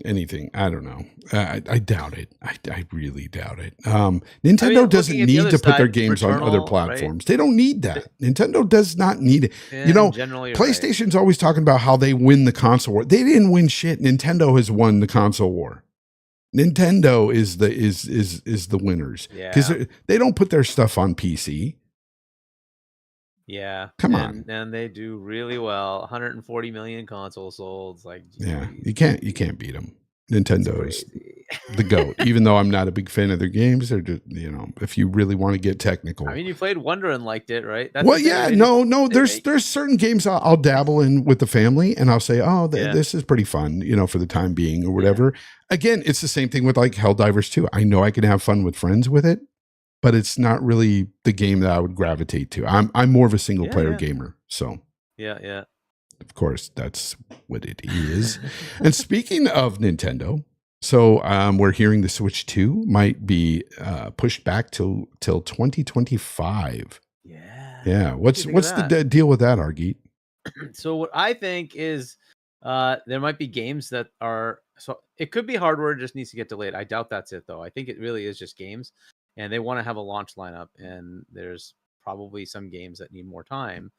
Speaker 1: Anything. I don't know. I doubt it. I really doubt it. Nintendo doesn't need to put their games on other platforms. Right? They don't need that. Nintendo does not need it. PlayStation's always talking about how they win the console war. They didn't win shit. Nintendo has won the console war. Nintendo is the winners because they don't put their stuff on PC.
Speaker 2: Yeah,
Speaker 1: come on,
Speaker 2: and they do really well. 140 million consoles sold. Like,
Speaker 1: yeah, you can't beat them. Nintendo's the GOAT. Even though I'm not a big fan of their games, they're just, if you really want to get technical.
Speaker 2: I mean, you played Wonder and liked it, right?
Speaker 1: That's no. There's certain games I'll dabble in with the family, and I'll say, this is pretty fun, for the time being or whatever. Yeah. Again, it's the same thing with like Helldivers 2. I know I can have fun with friends with it, but it's not really the game that I would gravitate to. I'm more of a single player gamer. So
Speaker 2: yeah.
Speaker 1: Of course, that's what it is. And speaking of Nintendo, so we're hearing the Switch 2 might be pushed back till 2025. Yeah. What's the deal with that, Hargeet?
Speaker 2: So what I think is there might be games that are, so it could be hardware just needs to get delayed. I doubt that's it though. I think it really is just games, and they want to have a launch lineup, and there's probably some games that need more time.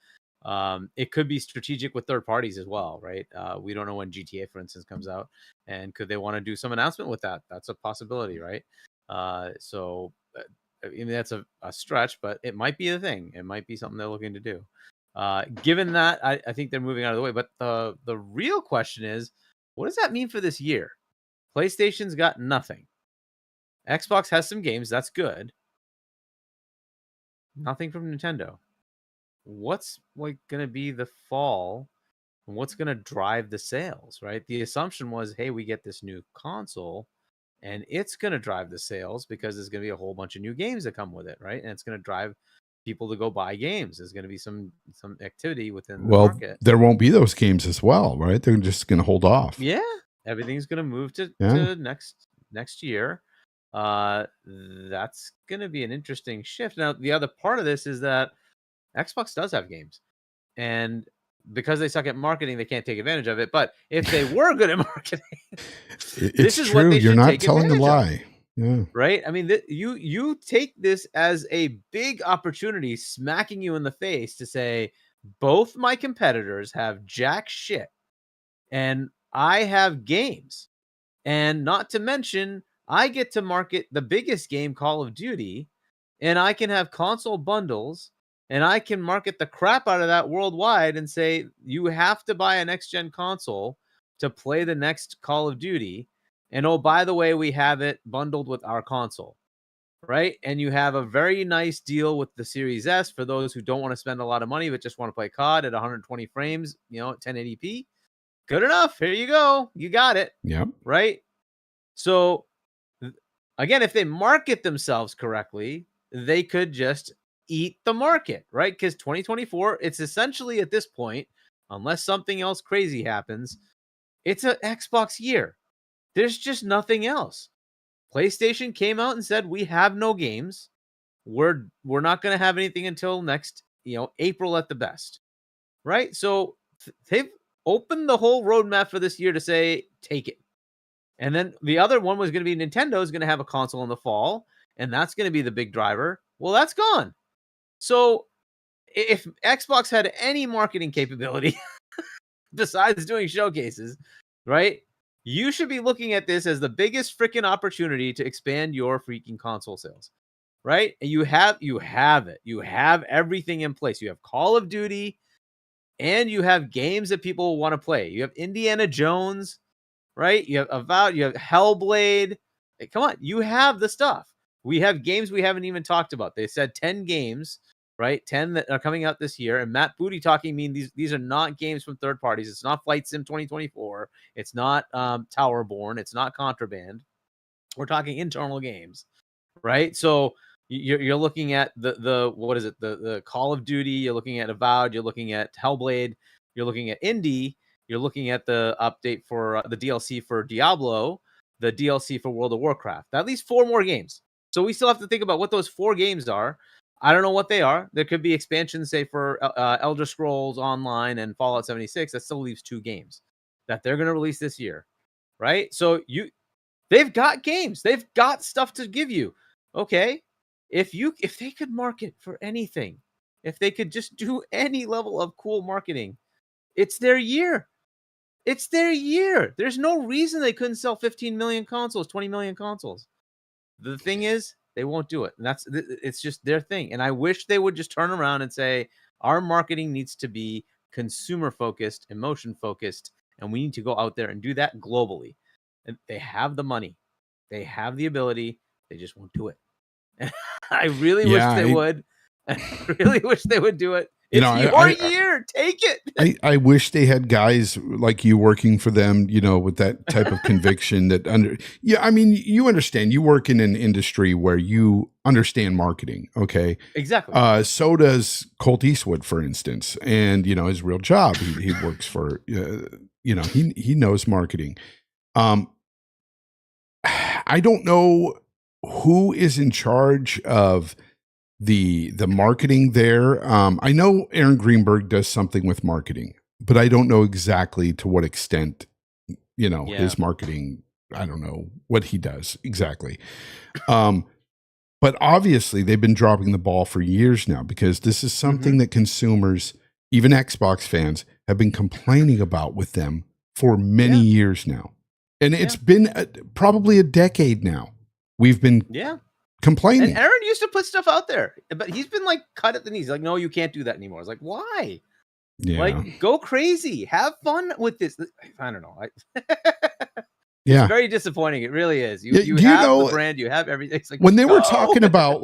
Speaker 2: It could be strategic with third parties as well, right? We don't know when GTA, for instance, comes out, and could they want to do some announcement with that? That's a possibility, right? So I mean, that's a stretch, but it might be a thing. It might be something they're looking to do. Given that, I think they're moving out of the way. But the real question is, what does that mean for this year? PlayStation's got nothing. Xbox has some games. That's good. Nothing from Nintendo. What's like going to be the fall, and what's going to drive the sales, right? The assumption was, hey, we get this new console and it's going to drive the sales because there's going to be a whole bunch of new games that come with it, right? And it's going to drive people to go buy games. There's going to be some activity within the market.
Speaker 1: There won't be those games as well, right? They're just going to hold off.
Speaker 2: Yeah, everything's going to move to next year. That's going to be an interesting shift. Now, the other part of this is that Xbox does have games, and because they suck at marketing, they can't take advantage of it. But if they were good at marketing, this is true. What they
Speaker 1: You're
Speaker 2: should
Speaker 1: not
Speaker 2: take
Speaker 1: telling a lie.
Speaker 2: Of.
Speaker 1: Yeah.
Speaker 2: Right? I mean, you take this as a big opportunity, smacking you in the face to say, both my competitors have jack shit, and I have games. And not to mention, I get to market the biggest game, Call of Duty, and I can have console bundles, and I can market the crap out of that worldwide and say, you have to buy a next-gen console to play the next Call of Duty. And oh, by the way, we have it bundled with our console, right? And you have a very nice deal with the Series S for those who don't want to spend a lot of money but just want to play COD at 120 frames, 1080p. Good enough. Here you go. You got it.
Speaker 1: Yeah.
Speaker 2: Right? So, again, if they market themselves correctly, they could just eat the market, right? Because 2024, it's essentially at this point, unless something else crazy happens, it's an Xbox year. There's just nothing else. PlayStation came out and said, we have no games. We're not going to have anything until next, April at the best. Right? So they've opened the whole roadmap for this year to say, take it. And then the other one was going to be Nintendo is going to have a console in the fall, and that's going to be the big driver. Well, that's gone. So if Xbox had any marketing capability besides doing showcases, right? You should be looking at this as the biggest freaking opportunity to expand your freaking console sales, right? And you have it. You have everything in place. You have Call of Duty, and you have games that people want to play. You have Indiana Jones, right? You have Avowed. You have Hellblade. Hey, come on, you have the stuff. We have games we haven't even talked about. They said 10 games, right? 10 that are coming out this year. And Matt Booty talking mean these are not games from third parties. It's not Flight Sim 2024. It's not Towerborn. It's not Contraband. We're talking internal games, right? So you're looking at the what is it? The Call of Duty. You're looking at Avowed. You're looking at Hellblade. You're looking at Indie. You're looking at the update for the DLC for Diablo, the DLC for World of Warcraft. At least 4 more games. So we still have to think about what those 4 games are. I don't know what they are. There could be expansions, say, for Elder Scrolls Online and Fallout 76. That still leaves 2 games that they're going to release this year, right? So they've got games. They've got stuff to give you. Okay, if they could market for anything, if they could just do any level of cool marketing, it's their year. It's their year. There's no reason they couldn't sell 15 million consoles, 20 million consoles. The thing is, they won't do it. And it's just their thing. And I wish they would just turn around and say, our marketing needs to be consumer focused, emotion focused, and we need to go out there and do that globally. And they have the money. They have the ability. They just won't do it. I really wish they would. I really wish they would do it. It's your year. Take it.
Speaker 1: I wish they had guys like you working for them, with that type of conviction I mean, you understand, you work in an industry where you understand marketing. Okay.
Speaker 2: Exactly.
Speaker 1: So does Colt Eastwood, for instance, and, his real job, he works for, he knows marketing. I don't know who is in charge of the marketing there. I know Aaron Greenberg does something with marketing, but I don't know exactly to what extent, his marketing, I don't know what he does exactly. But obviously they've been dropping the ball for years now, because this is something that consumers, even Xbox fans, have been complaining about with them for many years now. And it's been probably a decade now. We've been complaining.
Speaker 2: And Aaron used to put stuff out there, but he's been like cut at the knees. Like, no, you can't do that anymore. It's like, why?
Speaker 1: Yeah.
Speaker 2: Like, go crazy. Have fun with this. I don't know.
Speaker 1: It's
Speaker 2: very disappointing. It really is. You have the brand. You have everything. It's like,
Speaker 1: when they were talking about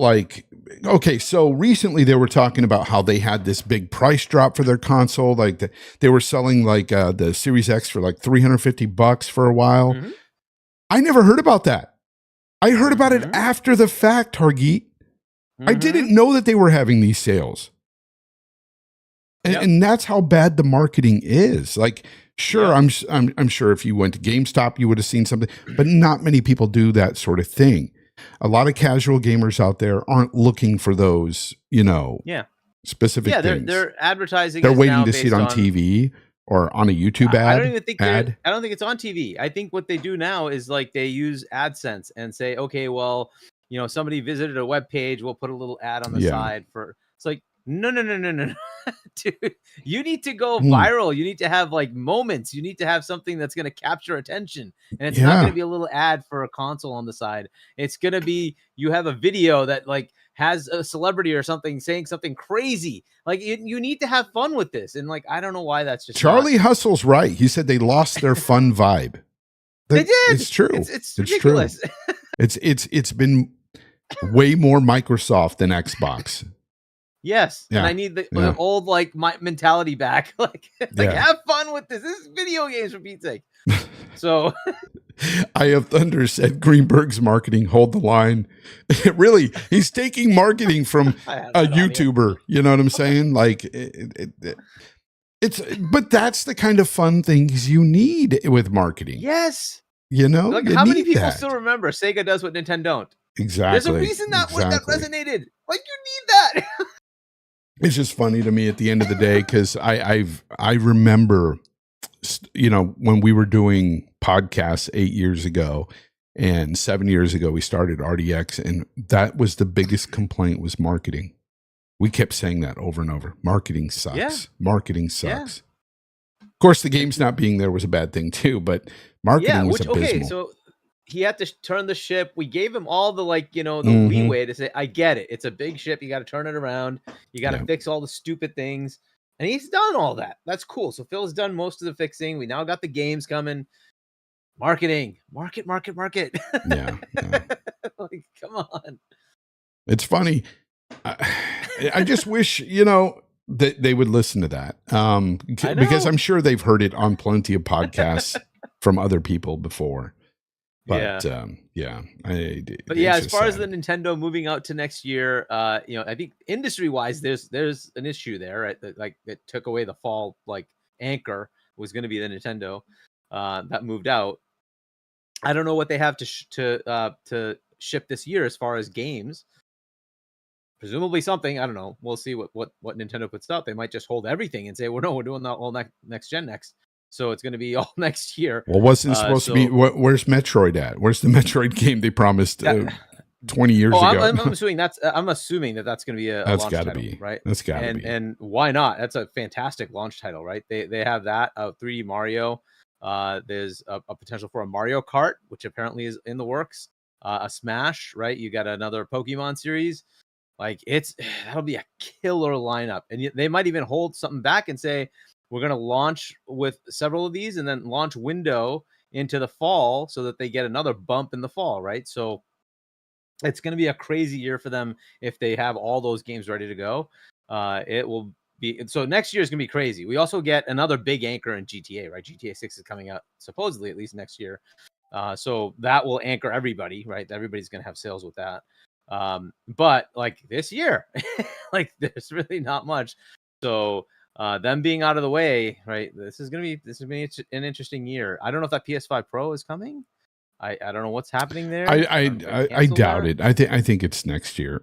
Speaker 1: so recently they were talking about how they had this big price drop for their console. Like they were selling the Series X for like $350 for a while. I never heard about that. I heard about it after the fact, Hargeet. I didn't know that they were having these sales. And that's how bad the marketing is. Like, sure, I'm sure if you went to GameStop, you would have seen something, but not many people do that sort of thing. A lot of casual gamers out there aren't looking for those, specific things.
Speaker 2: They're advertising.
Speaker 1: They're waiting to see it on TV or on a YouTube ad.
Speaker 2: I don't even think I don't think it's on TV. I think what they do now is like they use AdSense and say, okay, well, somebody visited a web page, we'll put a little ad on the side for. It's like no. Dude, you need to go viral. You need to have like moments. You need to have something that's going to capture attention. And it's not going to be a little ad for a console on the side. It's going to be, you have a video that like has a celebrity or something saying something crazy. Like you need to have fun with this. And like, I don't know why that's just
Speaker 1: Charlie Hustle's right. He said they lost their fun vibe.
Speaker 2: They did.
Speaker 1: It's true.
Speaker 2: It's ridiculous.
Speaker 1: True. It's been way more Microsoft than Xbox.
Speaker 2: Yes, and I need the old like my mentality back. like have fun with this. This is video games for Pete's sake. So,
Speaker 1: I have Thunder said Greenberg's marketing. Hold the line. Really, he's taking marketing from a YouTuber. You know what I'm saying? Like but that's the kind of fun things you need with marketing.
Speaker 2: Yes,
Speaker 1: like
Speaker 2: how many people still remember Sega does what Nintendo don't?
Speaker 1: Exactly.
Speaker 2: There's a reason that resonated. Like you need that.
Speaker 1: It's just funny to me at the end of the day because I remember, when we were doing podcasts 8 years ago and 7 years ago, we started RDX, and that was the biggest complaint was marketing. We kept saying that over and over. Marketing sucks. Yeah. Marketing sucks. Yeah. Of course, the games not being there was a bad thing too, but marketing was abysmal.
Speaker 2: Okay, so he had to turn the ship. We gave him all the the leeway to say, I get it. It's a big ship. You got to turn it around. You got to fix all the stupid things. And he's done all that. That's cool. So Phil's done most of the fixing. We now got the games coming. Marketing. Market.
Speaker 1: Yeah.
Speaker 2: Like, come on.
Speaker 1: It's funny. I just wish, that they would listen to that. Because I'm sure they've heard it on plenty of podcasts from other people before. But as
Speaker 2: far as the Nintendo moving out to next year, I think industry wise, there's an issue there, right? That like it took away the fall anchor was going to be the Nintendo that moved out. I don't know what they have to ship this year as far as games. Presumably something. I don't know. We'll see what Nintendo puts out. They might just hold everything and say, well, no, we're doing that all next gen next. So it's going to be all next year.
Speaker 1: Well, wasn't supposed to be? Where's Metroid at? Where's the Metroid game they promised 20 years ago?
Speaker 2: I'm assuming that's going to be a launch title, right?
Speaker 1: That's got to be.
Speaker 2: And why not? That's a fantastic launch title, right? They have that 3D Mario. There's a potential for a Mario Kart, which apparently is in the works. A Smash, right? You got another Pokemon series. Like that'll be a killer lineup, and they might even hold something back and say, we're going to launch with several of these and then launch window into the fall so that they get another bump in the fall, right? So it's going to be a crazy year for them if they have all those games ready to go. It will be so next year is going to be crazy. We also get another big anchor in GTA, right? GTA 6 is coming out supposedly at least next year. So that will anchor everybody, right? Everybody's going to have sales with that. But like this year, like there's really not much. So them being out of the way, right? This is gonna be an interesting year. I don't know if that PS5 Pro is coming. I don't know what's happening there.
Speaker 1: I doubt it. I think it's next year.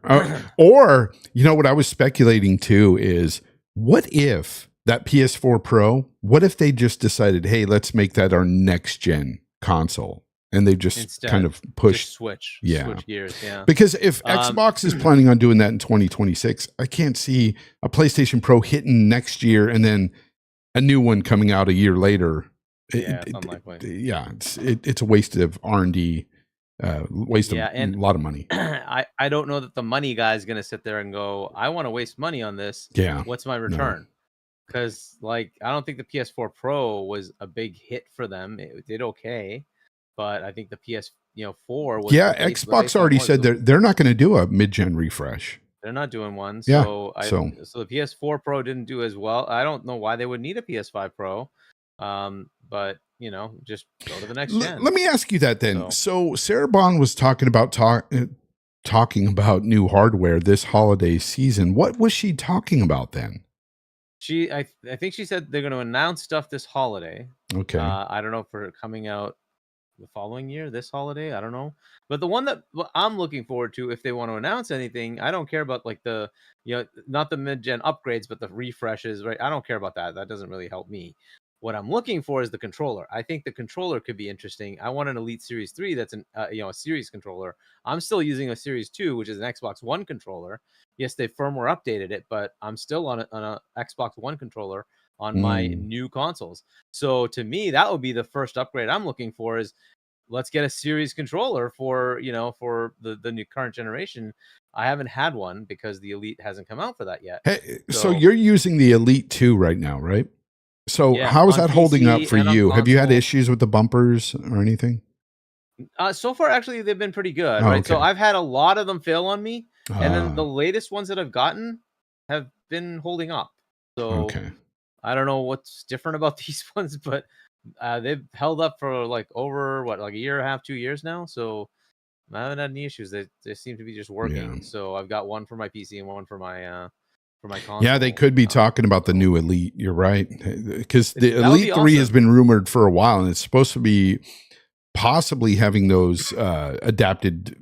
Speaker 1: Or what I was speculating too is what if that PS4 Pro? What if they just decided, hey, let's make that our next gen console, and they just kind of
Speaker 2: switch gears. Yeah,
Speaker 1: because if Xbox is planning on doing that in 2026, I can't see a PlayStation Pro hitting next year and then a new one coming out a year later.
Speaker 2: It's unlikely.
Speaker 1: It's a waste of R&D, waste of a lot of money.
Speaker 2: I don't know that the money guy is going to sit there and go, I want to waste money on this.
Speaker 1: Yeah,
Speaker 2: what's my return? Because I don't think the PS4 Pro was a big hit for them. It did okay. But I think the PS4 was
Speaker 1: Xbox already said they're not going to do a mid-gen refresh.
Speaker 2: They're not doing one.
Speaker 1: Yeah,
Speaker 2: so the PS4 Pro didn't do as well. I don't know why they would need a PS5 Pro. But just go to the next gen.
Speaker 1: Let me ask you that then. So Sarah Bond was talking about talking about new hardware this holiday season. What was she talking about then?
Speaker 2: I think she said they're going to announce stuff this holiday.
Speaker 1: Okay.
Speaker 2: I don't know if we're coming out the following year, this holiday. I don't know. But the one that I'm looking forward to, if they want to announce anything, I don't care about like the, not the mid-gen upgrades, but the refreshes, right? I don't care about that. That doesn't really help me. What I'm looking for is the controller. I think the controller could be interesting. I want an Elite Series 3 that's a series controller. I'm still using a Series 2, which is an Xbox One controller. Yes, they firmware updated it, but I'm still on a Xbox One controller on my new consoles. So to me, that would be the first upgrade I'm looking for is let's get a series controller for the new current generation. I haven't had one because the Elite hasn't come out for that yet.
Speaker 1: Hey, so you're using the Elite 2 right now, right? So how is that holding up for you? Have you had issues with the bumpers or anything?
Speaker 2: So far, actually, they've been pretty good, right? Okay. So I've had a lot of them fail on me, and then the latest ones that I've gotten have been holding up. So I don't know what's different about these ones, but they've held up for like over a year and a half, 2 years now. So I haven't had any issues. They seem to be just working. Yeah. So I've got one for my PC and one for my console.
Speaker 1: Yeah, they could be talking about the new Elite. You're right, because the Elite 3 has been rumored for a while, and it's supposed to be possibly having those adaptive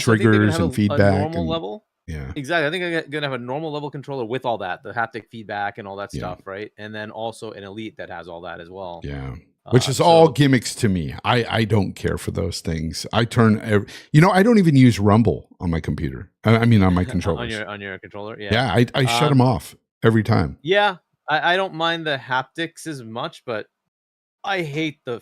Speaker 1: triggers and feedback.
Speaker 2: A normal level.
Speaker 1: Yeah,
Speaker 2: exactly. I think I'm gonna have a normal level controller with all that, the haptic feedback and all that stuff, right? And then also an Elite that has all that as well.
Speaker 1: Yeah. Which is all gimmicks to me. I don't care for those things. I turn, I don't even use Rumble on my computer. I mean, on my controllers.
Speaker 2: on your controller, yeah.
Speaker 1: Yeah, I shut them off every time.
Speaker 2: Yeah, I don't mind the haptics as much, but I hate the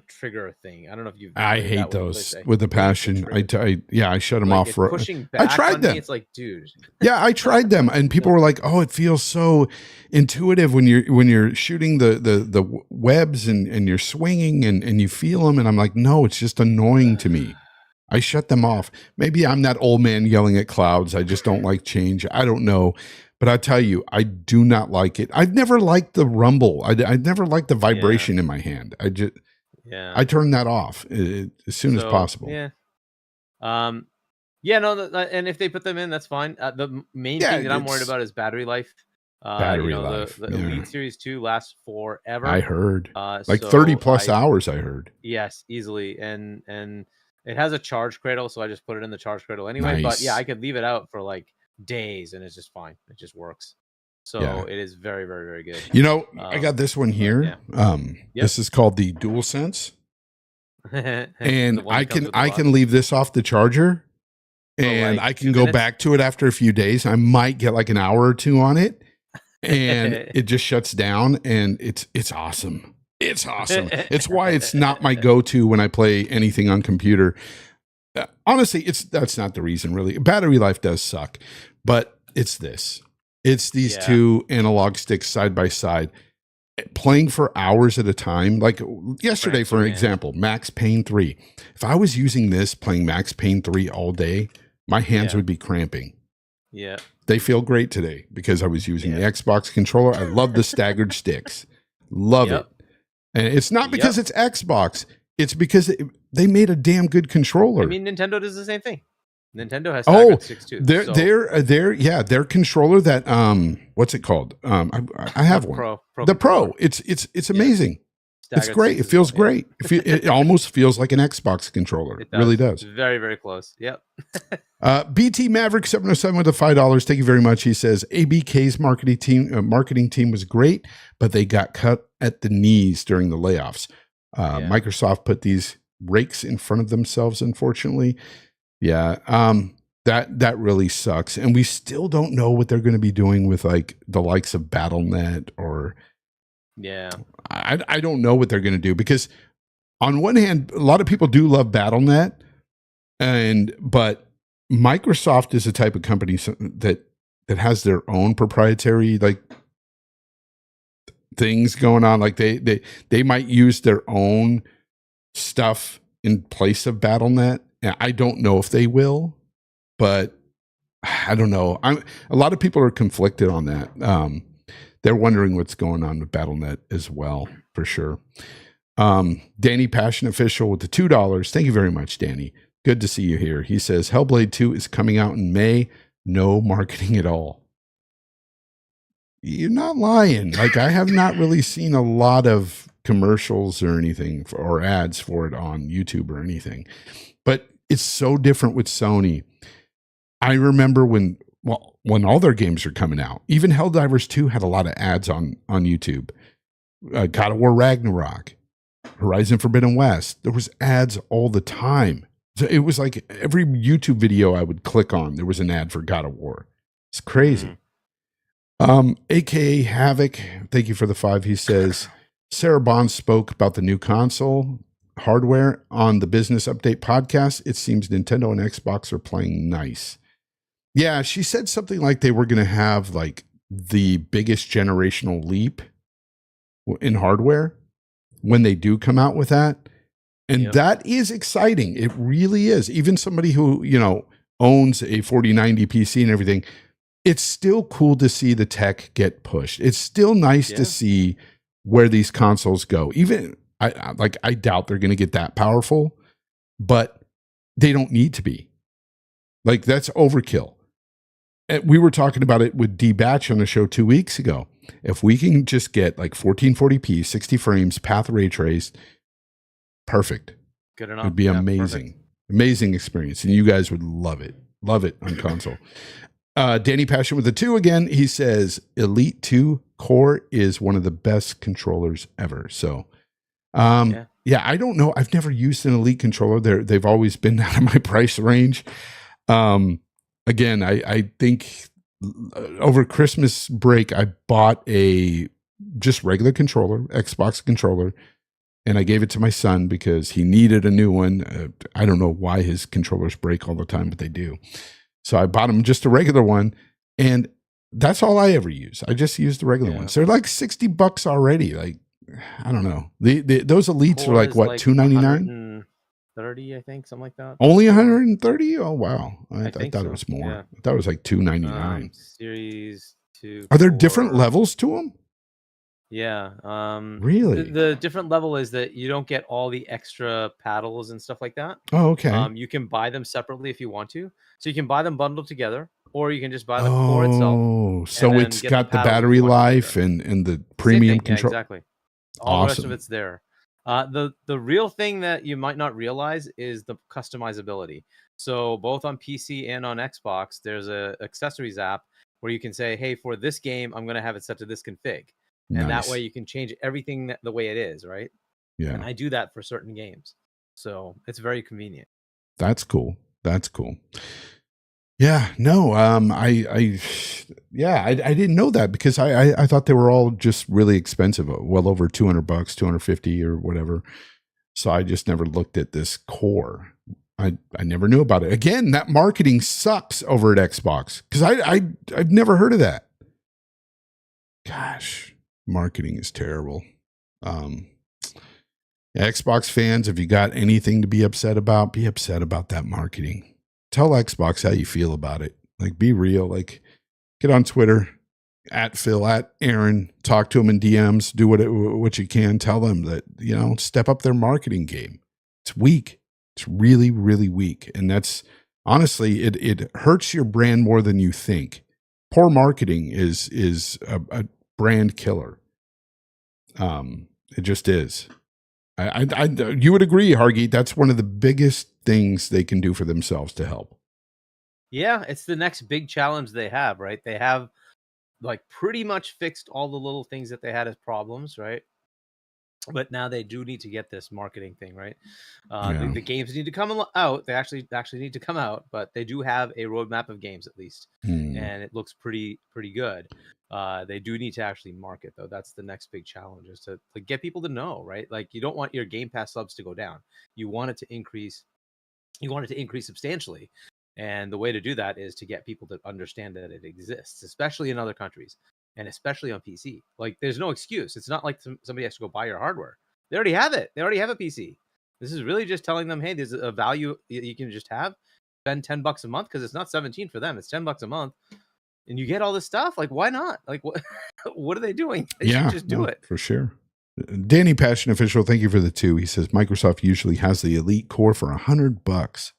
Speaker 2: trigger thing. I don't know if you've.
Speaker 1: I hate those with a passion. I shut them off.
Speaker 2: Pushing back.
Speaker 1: I tried them.
Speaker 2: Me, it's like, dude.
Speaker 1: Yeah, I tried them, and people were like, "Oh, it feels so intuitive when you're shooting the webs and you're swinging and you feel them." And I'm like, "No, it's just annoying to me." I shut them off. Maybe I'm that old man yelling at clouds. I just don't like change. I don't know. But I tell you, I do not like it. I've never liked the rumble. I never liked the vibration in my hand. I turn that off as soon as possible.
Speaker 2: Yeah. And if they put them in, that's fine. The main thing that I'm worried about is battery life.
Speaker 1: Life.
Speaker 2: The Elite Series 2 lasts forever.
Speaker 1: I heard 30 plus hours. I heard.
Speaker 2: Yes, easily, and it has a charge cradle, so I just put it in the charge cradle anyway. Nice. But yeah, I could leave it out for like days and it's just fine. It just works. So it is very, very, very good.
Speaker 1: I got this one here. This is called the DualSense. And I can leave this off the charger and I can go back to it after a few days. I might get like an hour or two on it and it just shuts down and it's awesome. It's awesome. It's why it's not my go-to when I play anything on computer. Honestly, that's not the reason, really. Battery life does suck, but it's this. It's these two analog sticks side by side, playing for hours at a time. Like yesterday, for example, Max Payne 3. If I was using this, playing Max Payne 3 all day, my hands would be cramping.
Speaker 2: Yeah.
Speaker 1: They feel great today because I was using the Xbox controller. I love the staggered sticks. Love it. And it's not because it's Xbox. It's because they made a damn good controller.
Speaker 2: I mean, Nintendo does the same thing. Nintendo has staggered sticks too.
Speaker 1: Their controller that what's it called? I have one. The Pro. It's amazing. It's great. It feels great. It almost feels like an Xbox controller. It really does.
Speaker 2: It's very, very close. Yep.
Speaker 1: BT Maverick 707 with the $5. Thank you very much. He says ABK's marketing team was great, but they got cut at the knees during the layoffs. Microsoft put these rakes in front of themselves, unfortunately. Yeah. That really sucks. And we still don't know what they're going to be doing with like the likes of BattleNet or I don't know what they're going to do because on one hand, a lot of people do love BattleNet but Microsoft is a type of company that has their own proprietary like things going on. Like they might use their own stuff in place of BattleNet. And I don't know if they will, but I don't know. A lot of people are conflicted on that. They're wondering what's going on with BattleNet as well, for sure. Danny Passion Official with the $2. Thank you very much, Danny. Good to see you here. He says Hellblade 2 is coming out in May. No marketing at all. You're not lying. Like, I have not really seen a lot of commercials or anything or ads for it on YouTube or anything. But it's so different with Sony. I remember when all their games are coming out, even Helldivers 2 had a lot of ads on YouTube. God of War Ragnarok, Horizon Forbidden West, there was ads all the time. So it was like every YouTube video I would click on, there was an ad for God of War. It's crazy. AKA Havoc, thank you for the 5. He says, Sarah Bond spoke about the new console hardware on the Business Update podcast. It seems Nintendo and Xbox are playing nice. Yeah, she said something like they were going to have like the biggest generational leap in hardware when they do come out with that. And that is exciting. It really is. Even somebody who, owns a 4090 PC and everything, it's still cool to see the tech get pushed. It's still nice to see where these consoles go. Even I doubt they're going to get that powerful, but they don't need to be. Like, that's overkill. And we were talking about it with D-Batch on the show 2 weeks ago. If we can just get like 1440p, 60 frames, path ray traced, perfect.
Speaker 2: Good enough.
Speaker 1: It'd be amazing. Perfect. Amazing experience. And you guys would love it. Love it on console. Danny Passion with the 2 again. He says Elite 2 Core is one of the best controllers ever. So, I don't know. I've never used an Elite controller. They've always been out of my price range. Again, I think over Christmas break, I bought a just regular controller, Xbox controller, and I gave it to my son because he needed a new one. I don't know why his controllers break all the time, but they do. So I bought him just a regular one, and that's all I ever use. I just use the regular ones. They're like $60 already. Like, I don't know. Those Elites are like what, $299?
Speaker 2: 30, I think, something like that.
Speaker 1: Only 130? Oh wow! I thought
Speaker 2: so.
Speaker 1: It was more. Yeah. I thought it was like $299.
Speaker 2: Series 2.
Speaker 1: Are there different levels to them?
Speaker 2: Yeah.
Speaker 1: Really?
Speaker 2: The different level is that you don't get all the extra paddles and stuff like that.
Speaker 1: Oh, okay.
Speaker 2: You can buy them separately if you want to. So you can buy them bundled together, or you can just buy the core itself.
Speaker 1: Oh, so it's got the battery life and the premium control.
Speaker 2: Yeah, exactly. All the rest of it's there. The real thing that you might not realize is the customizability. So both on PC and on Xbox, there's a accessories app where you can say, hey, for this game, I'm going to have it set to this config. And that way you can change everything the way it is, right? Yeah. And I do that for certain games. So it's very convenient.
Speaker 1: That's cool. Yeah, no, I didn't know that because I thought they were all just really expensive, well over $200, $250 or whatever. So I just never looked at this core. I never knew about it. Again, that marketing sucks over at Xbox because I've never heard of that. Gosh, marketing is terrible. Xbox fans, if you got anything to be upset about that marketing. Tell Xbox how you feel about it. Like, be real. Like, get on Twitter, at Phil, at Aaron, talk to them in DMs, do what you can. Tell them that, step up their marketing game. It's weak. It's really, really weak. And that's, honestly, it hurts your brand more than you think. Poor marketing is a brand killer. It just is. You would agree, Hargeet, that's one of the biggest things they can do for themselves to help.
Speaker 2: Yeah, it's the next big challenge they have, right? They have like pretty much fixed all the little things that they had as problems, right? But now they do need to get this marketing thing, right? The games need to come out. They actually need to come out, but they do have a roadmap of games at least, and it looks pretty good. They do need to actually market, though. That's the next big challenge, is to get people to know, right? Like, you don't want your Game Pass subs to go down. You want it to increase. You want it to increase substantially. And the way to do that is to get people to understand that it exists, especially in other countries and especially on PC. Like, there's no excuse. It's not like somebody has to go buy your hardware. They already have it. They already have a PC. This is really just telling them, hey, there's a value you can just have. Spend $10 a month, because it's not 17 for them. It's $10 a month. And you get all this stuff. Like, why not? Like, what are they doing? They should just do it.
Speaker 1: For sure. Danny Passion Official, thank you for the 2. He says Microsoft usually has the Elite Core for $100.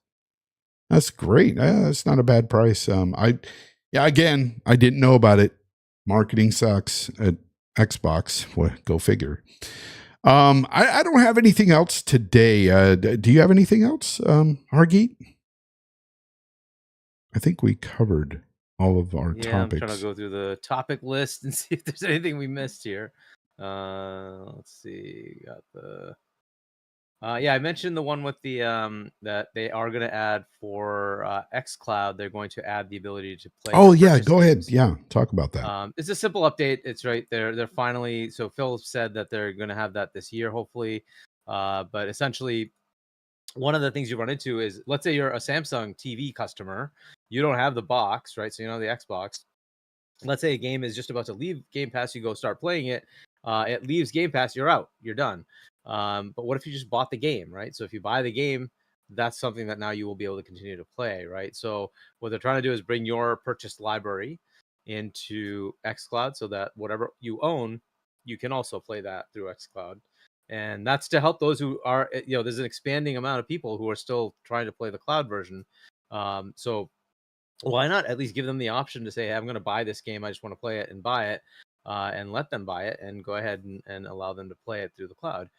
Speaker 1: That's great. That's not a bad price. Again, I didn't know about it. Marketing sucks at Xbox. Well, go figure. I don't have anything else today. Do you have anything else, Hargeet? I think we covered all of our topics.
Speaker 2: I'm trying to go through the topic list and see if there's anything we missed here. Let's see. Got the. I mentioned the one with the that they are going to add for XCloud. They're going to add the ability to play.
Speaker 1: Oh yeah, go ahead. Yeah, talk about that.
Speaker 2: It's a simple update. It's right there. They're finally. So Phil said that they're going to have that this year, hopefully. But essentially, one of the things you run into is, let's say you're a Samsung TV customer, you don't have the box, right? So you know the Xbox. Let's say a game is just about to leave Game Pass, you go start playing it. It leaves Game Pass, you're out, you're done. But what if you just bought the game, right? So if you buy the game, that's something that now you will be able to continue to play, right? So what they're trying to do is bring your purchased library into XCloud so that whatever you own, you can also play that through XCloud. And that's to help those who are, there's an expanding amount of people who are still trying to play the cloud version. So why not at least give them the option to say, hey, I'm going to buy this game, I just want to play it, and buy it, and let them buy it and go ahead and allow them to play it through the cloud.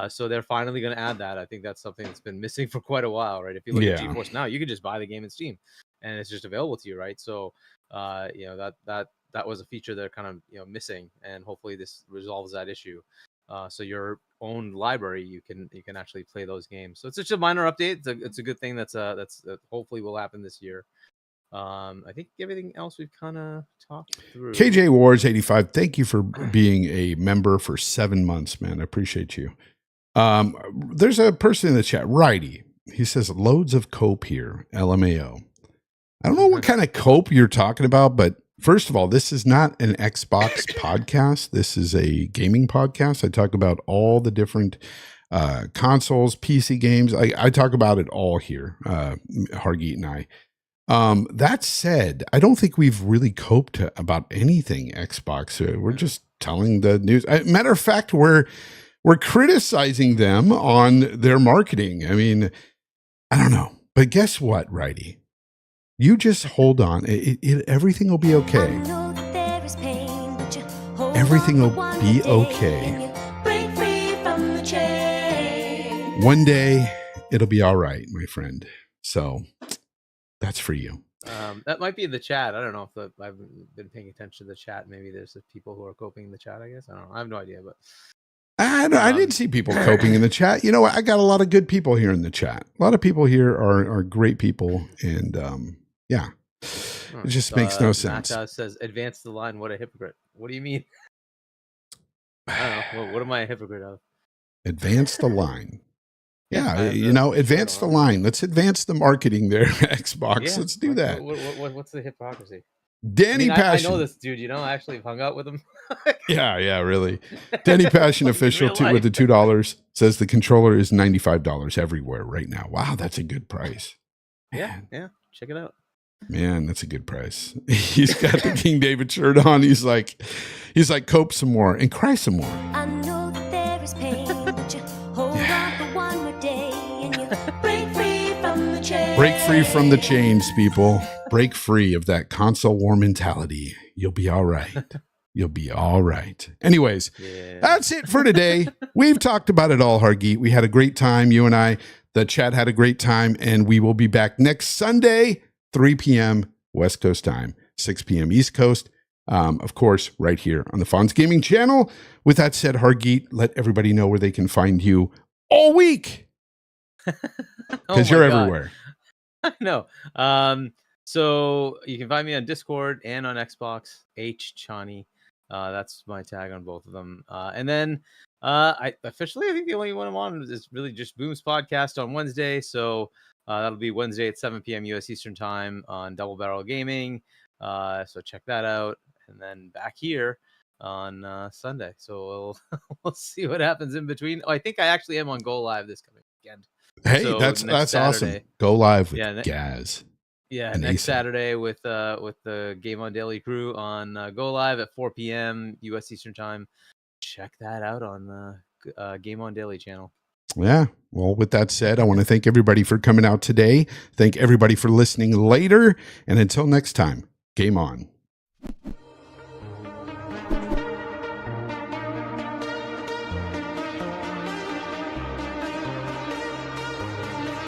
Speaker 2: So they're finally going to add that. I think that's something that's been missing for quite a while, right? If you look at GeForce Now, you can just buy the game in Steam and it's just available to you, right? So that was a feature they're kind of missing, and hopefully this resolves that issue. So your own library, you can actually play those games. So it's just a minor update. It's a good thing that hopefully will happen this year. I think everything else we've kind of talked through.
Speaker 1: KJ Wars 85, thank you for being a member for 7 months, man. I appreciate you. There's a person in the chat, Righty. He says loads of cope here, LMAO. I don't know what kind of cope you're talking about, but first of all, this is not an Xbox podcast. This is a gaming podcast. I talk about all the different consoles, PC games. I talk about it all here, Hargeet and I. That said, I don't think we've really coped about anything Xbox. We're just telling the news. Matter of fact, we're criticizing them on their marketing. I mean, I don't know, but guess what, Righty? You just hold on. Everything will be okay. Everything will be okay. One day it'll be all right, my friend. So that's for you.
Speaker 2: That might be in the chat. I don't know if I've been paying attention to the chat. Maybe there's people who are coping in the chat, I guess. I don't know. I have no idea, but
Speaker 1: I didn't see people coping in the chat. You know, I got a lot of good people here in the chat. A lot of people here are great people. And it just makes no sense.
Speaker 2: Matt says, advance the line. What a hypocrite. What do you mean? I don't know. What am I a hypocrite of?
Speaker 1: Advance the line. Yeah, advance the line. Let's advance the marketing there, Xbox.
Speaker 2: Yeah.
Speaker 1: Let's do that.
Speaker 2: What's the hypocrisy?
Speaker 1: Danny Passion.
Speaker 2: I know this dude, I actually hung out with him.
Speaker 1: Yeah, really. Danny Passion official with the $2 says the controller is $95 everywhere right now. Wow, that's a good price.
Speaker 2: Yeah, check it out.
Speaker 1: Man, that's a good price. He's got the King David shirt on. He's like, cope some more and cry some more.
Speaker 3: I know that there is pain, but you hold on for one more day and you break free from the chains.
Speaker 1: Break free from the chains, people. Break free of that console war mentality. You'll be all right. You'll be all right. Anyways, That's it for today. We've talked about it all, Hargeet. We had a great time, you and I. The chat had a great time, and we will be back next Sunday, 3 p.m. West Coast time, 6 p.m. East Coast. Of course, right here on the Fonz Gaming channel. With that said, Hargeet, let everybody know where they can find you all week. Because you're everywhere.
Speaker 2: I know. So you can find me on Discord and on Xbox, Chani. That's my tag on both of them. And then I think the only one I'm on is really just Boom's podcast on Wednesday. So that'll be Wednesday at 7 p.m. US Eastern Time on Double Barrel Gaming. So check that out. And then back here on Sunday. So we'll see what happens in between. Oh, I think I actually am on Go Live this coming weekend.
Speaker 1: Hey, so that's Saturday, awesome. Go live with Gaz.
Speaker 2: Yeah, next Saturday with the Game On Daily crew on Go Live at 4 p.m. US Eastern Time. Check that out on the Game On Daily channel.
Speaker 1: Yeah. Well, with that said, I want to thank everybody for coming out today. Thank everybody for listening later. And until next time, game on.